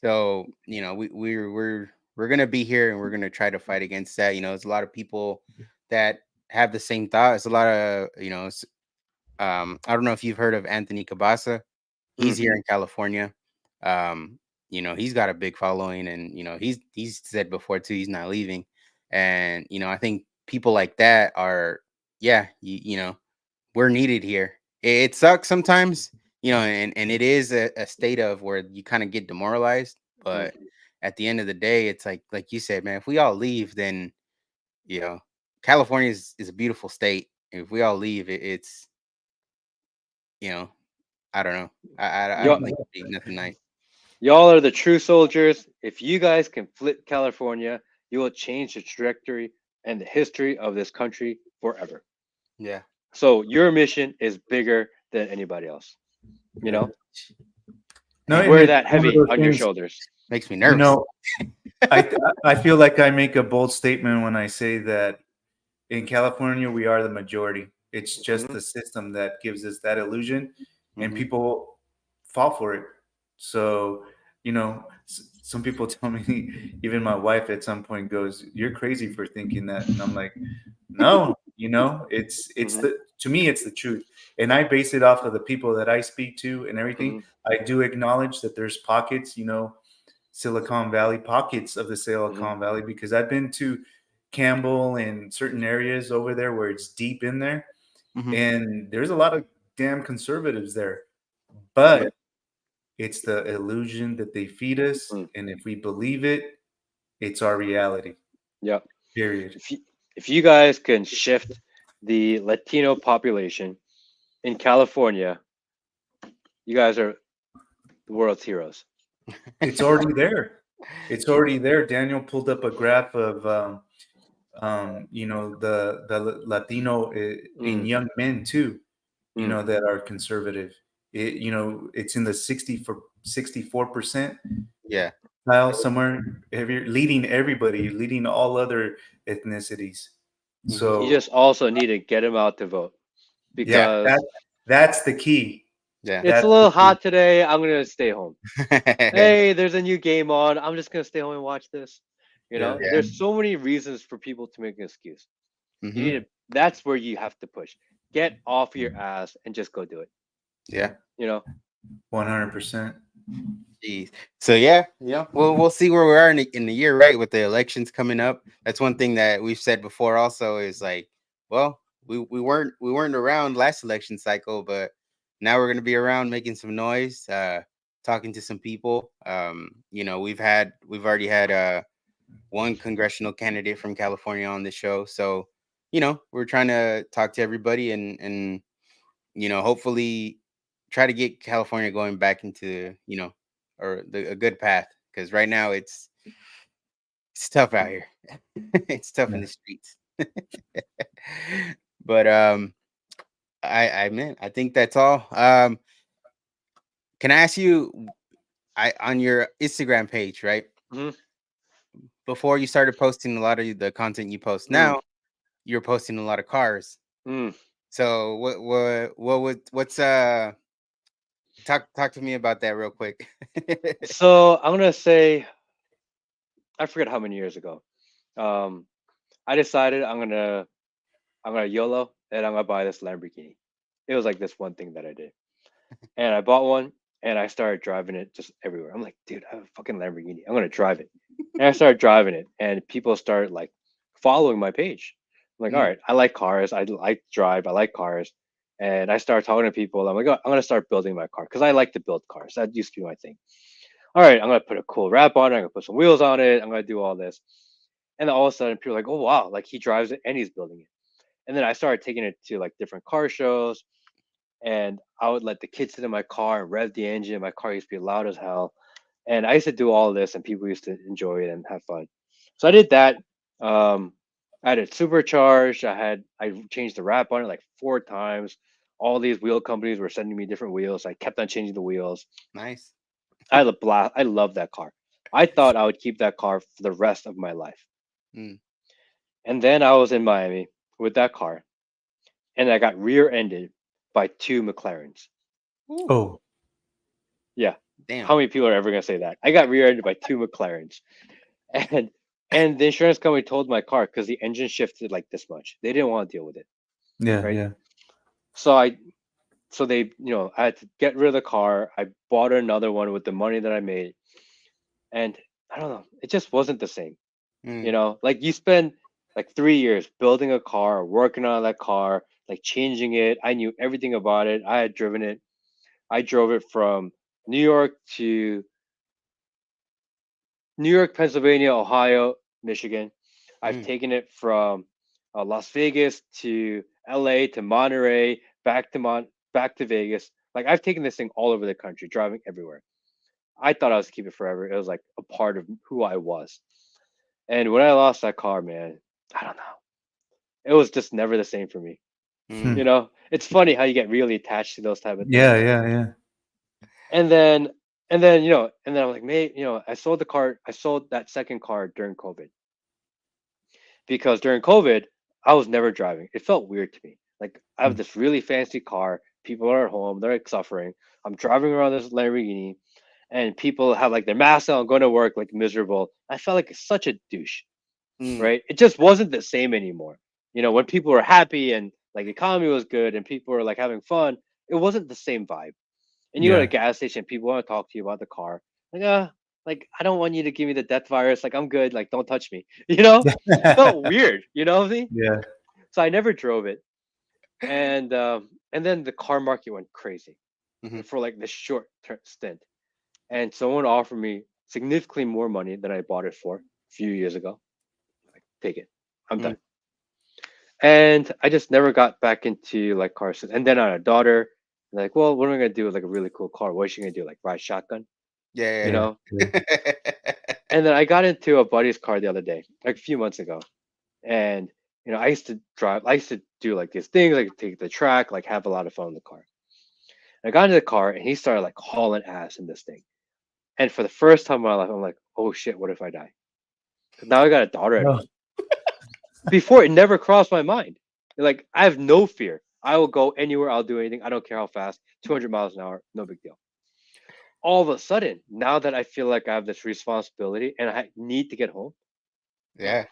So we're gonna be here and we're gonna try to fight against that. There's a lot of people that have the same thought. It's a lot of I don't know if you've heard of Anthony Cabasa. He's mm, here in California. Um, he's got a big following, and he's said before too, he's not leaving. And I think people like that are, yeah, we're needed here. It sucks sometimes, and it is a state of where you kind of get demoralized. mm. But at the end of the day, it's like you said, man, if we all leave, then you know, California is a beautiful state. If we all leave, it's you know, I don't know. I Y'all, don't think it'd be nothing nice. y'all are the true soldiers. If you guys can flip California, you will change the trajectory and the history of this country forever. Yeah. So your mission is bigger than anybody else. You know, No, Man, and wear it's that one of heavy those on your things, shoulders. makes me you nervous. know, I feel like I make a bold statement when I say that in California, we are the majority. It's just Mhm. the system that gives us that illusion, and Mhm. people fall for it. So, some people tell me, even my wife at some point goes, "You're crazy for thinking that," and I'm like, "No, it's Mhm. the to me, it's the truth, and I base it off of the people that I speak to and everything. Mhm. I do acknowledge that there's pockets, Silicon Valley, pockets of the Mhm. Silicon Valley, because I've been to Campbell and certain areas over there where it's deep in there, Mhm. and there's a lot of damn conservatives there. Yeah. But it's the illusion that they feed us, Mm. and if we believe it, it's our reality. Yeah. Period. If you guys can shift the Latino population in California, you guys are the world's heroes. It's already there. It's already there. Daniel pulled up a graph of the Latino in Mm. young men too, Mm. that are conservative. It's in the 64% Yeah. style somewhere, leading everybody, leading all other ethnicities. Mhm. You So just also need to get them out to vote yeah, because that's the key. Yeah. it's a That's the little key. hot today. I'm gonna stay home. Hey, there's a new game on. I'm just gonna stay home and watch this. Yeah. Yeah. There's so many reasons for people to make an excuse. You Mhm. need to. That's where you have to push. Get off your ass and just go do it. Yeah. You know. 100%. Jeez. So yeah, we'll see where we are in the year, right? With the elections coming up. That's one thing that we've said before. Also, is like, well, we weren't around last election cycle, but now we're gonna be around making some noise, talking to some people. We've already had one congressional candidate from California on the show, so we're trying to talk to everybody and hopefully try to get California going back into, a good path. Because right now it's tough out here. It's tough in Yeah. the streets. But I think that's all. Can I ask you, I on your Instagram page, right? Hmm. Before you started posting a lot of the content you post Mm. now, you're posting a lot of cars. Mm. So what's talk to me about that real quick. So I'm gonna say I forget how many years ago. Um, I decided I'm gonna YOLO and I'm gonna buy this Lamborghini. It was like this one thing that I did, and I bought one and I started driving it just everywhere. I'm like, dude, I have a fucking Lamborghini. I'm gonna drive it, and I started driving it, and people started like following my page. I'm like, all Mm, right, I like cars. I like to drive. I like cars, and I started talking to people. I'm like, oh, I'm gonna start building my car because I like to build cars. That used to be my thing. All right, I'm gonna put a cool wrap on it. I'm gonna put some wheels on it. I'm gonna do all this, and then all of a sudden, people are like, oh wow, like he drives it and he's building it. And then I started taking it to like different car shows, and I would let the kids sit in my car and rev the engine. My car used to be loud as hell, and I used to do all of this, and people used to enjoy it and have fun. So I did that. Um, I had it supercharged. I changed the wrap on it like 4 times. All these wheel companies were sending me different wheels. I kept on changing the wheels. nice. I had a blast. I love that car. I thought I would keep that car for the rest of my life. Mm. And then I was in Miami with that car, and I got rear-ended by 2 McLarens. Ooh, Oh, Yeah. damn. How many people are ever gonna say that? I got rear-ended by 2 McLarens, and the insurance company told my car because the engine shifted like this much. They didn't want to deal with it, yeah, right? yeah. So I had to get rid of the car. I bought another one with the money that I made, and I don't know, it just wasn't the same. Mm, Like you spend like 3 years building a car, working on that car, like changing it. I knew everything about it. I had driven it. I drove it from New York to New York, Pennsylvania, Ohio, Michigan. I've mm. taken it from Las Vegas to LA to Monterey, back to Vegas. Like I've taken this thing all over the country, driving everywhere. I thought I was keep it forever. It was like a part of who I was. And when I lost that car, man, I don't know. It was just never the same for me. Mm. It's funny how you get really attached to those type of Yeah, things. yeah, yeah. And then I'm like, I sold the car. I sold that second car during COVID because during COVID, I was never driving. It felt weird to me. Like I have this really fancy car. People are at home. They're like suffering. I'm driving around this Lamborghini, and people have like their masks on, going to work like miserable. I felt like such a douche, Mm, right? It just wasn't the same anymore. When people were happy and like the economy was good and people were like having fun, it wasn't the same vibe. And you go to a Yeah. gas station, people want to talk to you about the car. Like I don't want you to give me the death virus. Like I'm good. Like don't touch me. It felt weird. You know what I mean? Yeah. So I never drove it, and then the car market went crazy mhm. for like this short stint, and someone offered me significantly more money than I bought it for a few years ago. Like take it, I'm Mm. done. And I just never got back into like cars. And then I had a daughter. Like, well, what am I gonna do with like a really cool car? What is she gonna do? Like ride shotgun? You Yeah, Yeah. know? Yeah. yeah. And then I got into a buddy's car the other day, like a few months ago. And I used to drive, I used to do like these things, like take the track, like have a lot of fun in the car. And I got into the car and he started like hauling ass in this thing. And for the first time in my life, I'm like, oh shit, what if I die? 'Cause now I got a daughter at Oh, home. Before it never crossed my mind. Like I have no fear. I will go anywhere, I'll do anything. I don't care how fast, 200 miles an hour, no big deal. All of a sudden, now that I feel like I have this responsibility and I need to get home, no. Yeah.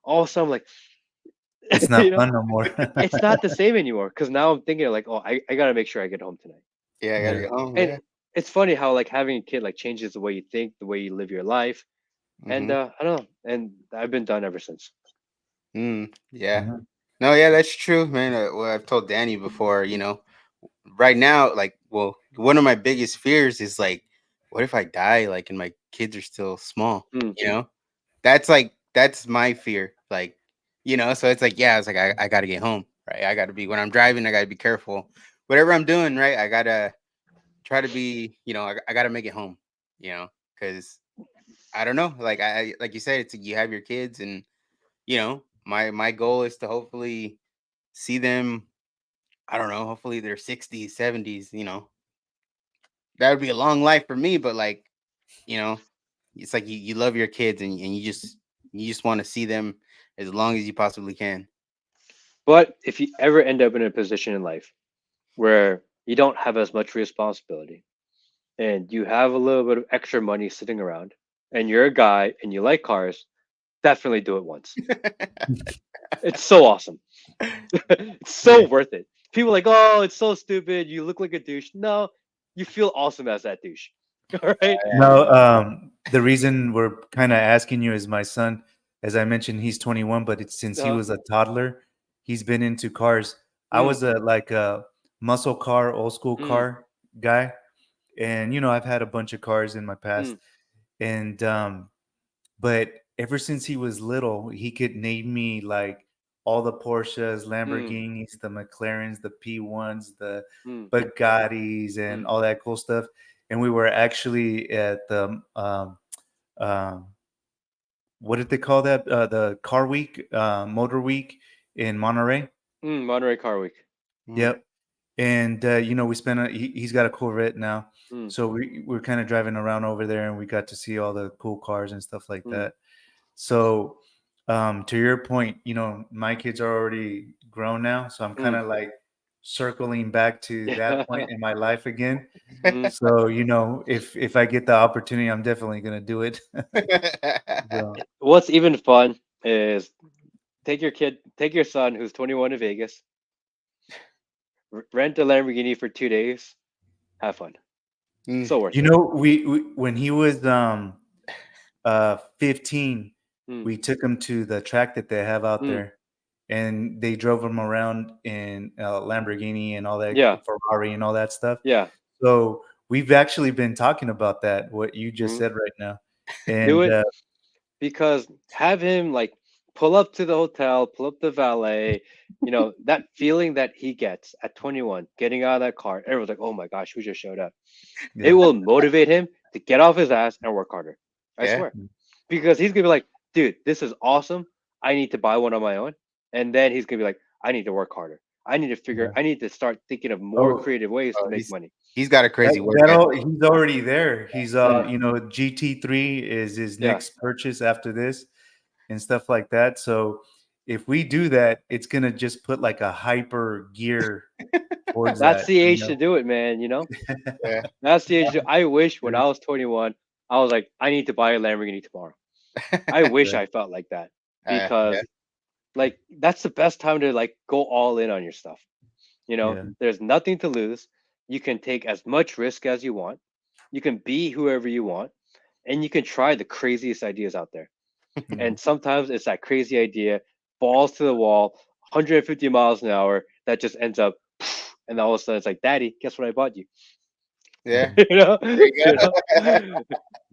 All of a sudden, I'm like, it's not you know, fun no more. it's not the same anymore because now I'm thinking like, oh, I gotta make sure I get home tonight. Yeah, I gotta Yeah. get home. And Yeah. it's funny how like having a kid like changes the way you think, the way you live your life, and Hmm. I don't know, and I've been done ever since. Yeah. Mhm. No, yeah, that's true, man. Well, I've told Danny before, right now, like, well, one of my biggest fears is like, what if I die, like, and my kids are still small, Mm, you know? That's my fear. Like, so it's like, yeah, it's like I gotta get home, right? I gotta be when I'm driving, I gotta be careful. Whatever I'm doing, right? I gotta try to be, I gotta make it home, because I don't know. Like like you said, it's you have your kids, and my goal is to hopefully see them. I don't know. Hopefully they're 60s, 70s. That would be a long life for me. But like, you know, it's like you love your kids, and you just want to see them as long as you possibly can. but if you ever end up in a position in life where you don't have as much responsibility and you have a little bit of extra money sitting around and you're a guy and you like cars, definitely do it once. It's so awesome. It's so Yeah. worth it. People are like, oh, it's so stupid. You look like a douche. No, you feel awesome as that douche. All right. No, the reason we're kind of asking you is my son, as I mentioned, he's 21, but it's since he Uh, was a toddler, he's been into cars. I mm, was a muscle car, old school mm, car guy, and I've had a bunch of cars in my past, mm, and but ever since he was little, he could name me like all the Porsches, mm, Lamborghinis, the McLarens, the P1s, the mm, Bugattis, and mm. all that cool stuff. And we were actually at the um, what did they call that? The Car Week, Motor Week in Monterey. Monterey Car Week. Mm, Yep. And we spent he's got a Corvette now, Mm, so we're kind of driving around over there, and we got to see all the cool cars and stuff like mm. that. So, to your point, my kids are already grown now, so I'm kind Mm. of like circling back to that point in my life again. Mm. So, if I get the opportunity, I'm definitely gonna do it. So, What's even fun is take your son who's 21 to Vegas, rent a Lamborghini for 2 days, have fun. Mm, So worth it. we when he was 15, Mm, we took him to the track that they have out mm. there, and they drove him around in Lamborghini and all that, Yeah, Ferrari and all that stuff. yeah. So we've actually been talking about that, what you just Mm. said right now. Do And it because have him like pull up to the hotel, pull up the valet. That feeling that he gets at 21, getting out of that car. Everyone's like, "Oh my gosh, who just showed up?" It yeah, will motivate him to get off his ass and work harder. I yeah. swear. Because he's gonna be like, dude, this is awesome. I need to buy one on my own. And then he's gonna be like, I need to work harder. yeah. I need to start thinking of more Oh, creative ways to Oh, make he's money. he's got a crazy work that ethic. all, he's already there. He's Mm, GT3 is his yeah. next purchase after this and stuff like that. So if we do that, it's gonna just put like a hyper gear towards That's that. the age to do it, man. You know, Yeah. that's the age. I wish when I was 21, I was like, I need to buy a Lamborghini tomorrow. I wish I felt like that because, Yeah. like, that's the best time to like go all in on your stuff. You know, Yeah. there's nothing to lose. You can take as much risk as you want. You can be whoever you want, and you can try the craziest ideas out there. And sometimes it's that crazy idea, balls to the wall, 150 miles an hour, that just ends up, and all of a sudden it's like, Daddy, guess what I bought you? Yeah. you know, There you you go. know?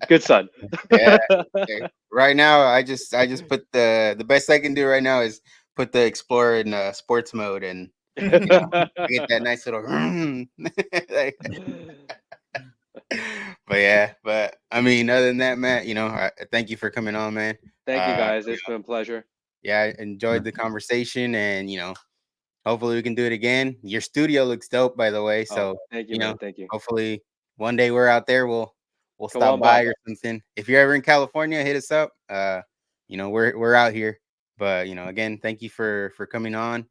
Good son. Yeah. Okay. Right now, I just put the best I can do right now is put the Explorer in sports mode, and I get that nice little. Like, but yeah, but I mean, other than that, Matt, thank you for coming on, man. Thank you guys. You It's been a pleasure. yeah, I enjoyed the conversation, and hopefully we can do it again. Your studio looks dope, by the way. Oh, So thank you, man. Thank you. hopefully one day we're out there. We'll Come stop on by by. or something. If you're ever in California, hit us up. We're out here. But again, thank you for coming on.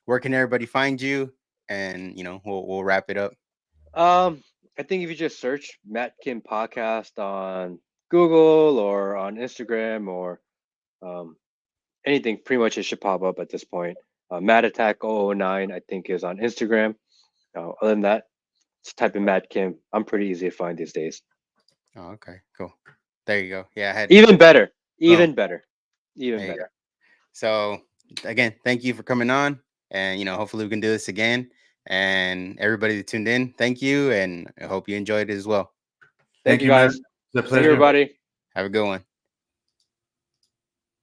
Where can everybody find you? And we'll wrap it up. I think if you just search Matt Kim Podcast on Google or on Instagram or um, anything, pretty much it should pop up at this point. Matt Attack 009, I think, is on Instagram. Other than that, just type in Matt Kim. I'm pretty easy to find these days. Oh, okay, cool. There you go. Yeah, I had Even better. Even Oh. better. Even There you better. So again, thank you for coming on, and hopefully we can do this again. And everybody that tuned in, thank you, and I hope you enjoyed it as well. Thank you, man. guys. It's a Thank you, pleasure. everybody. Have a good one.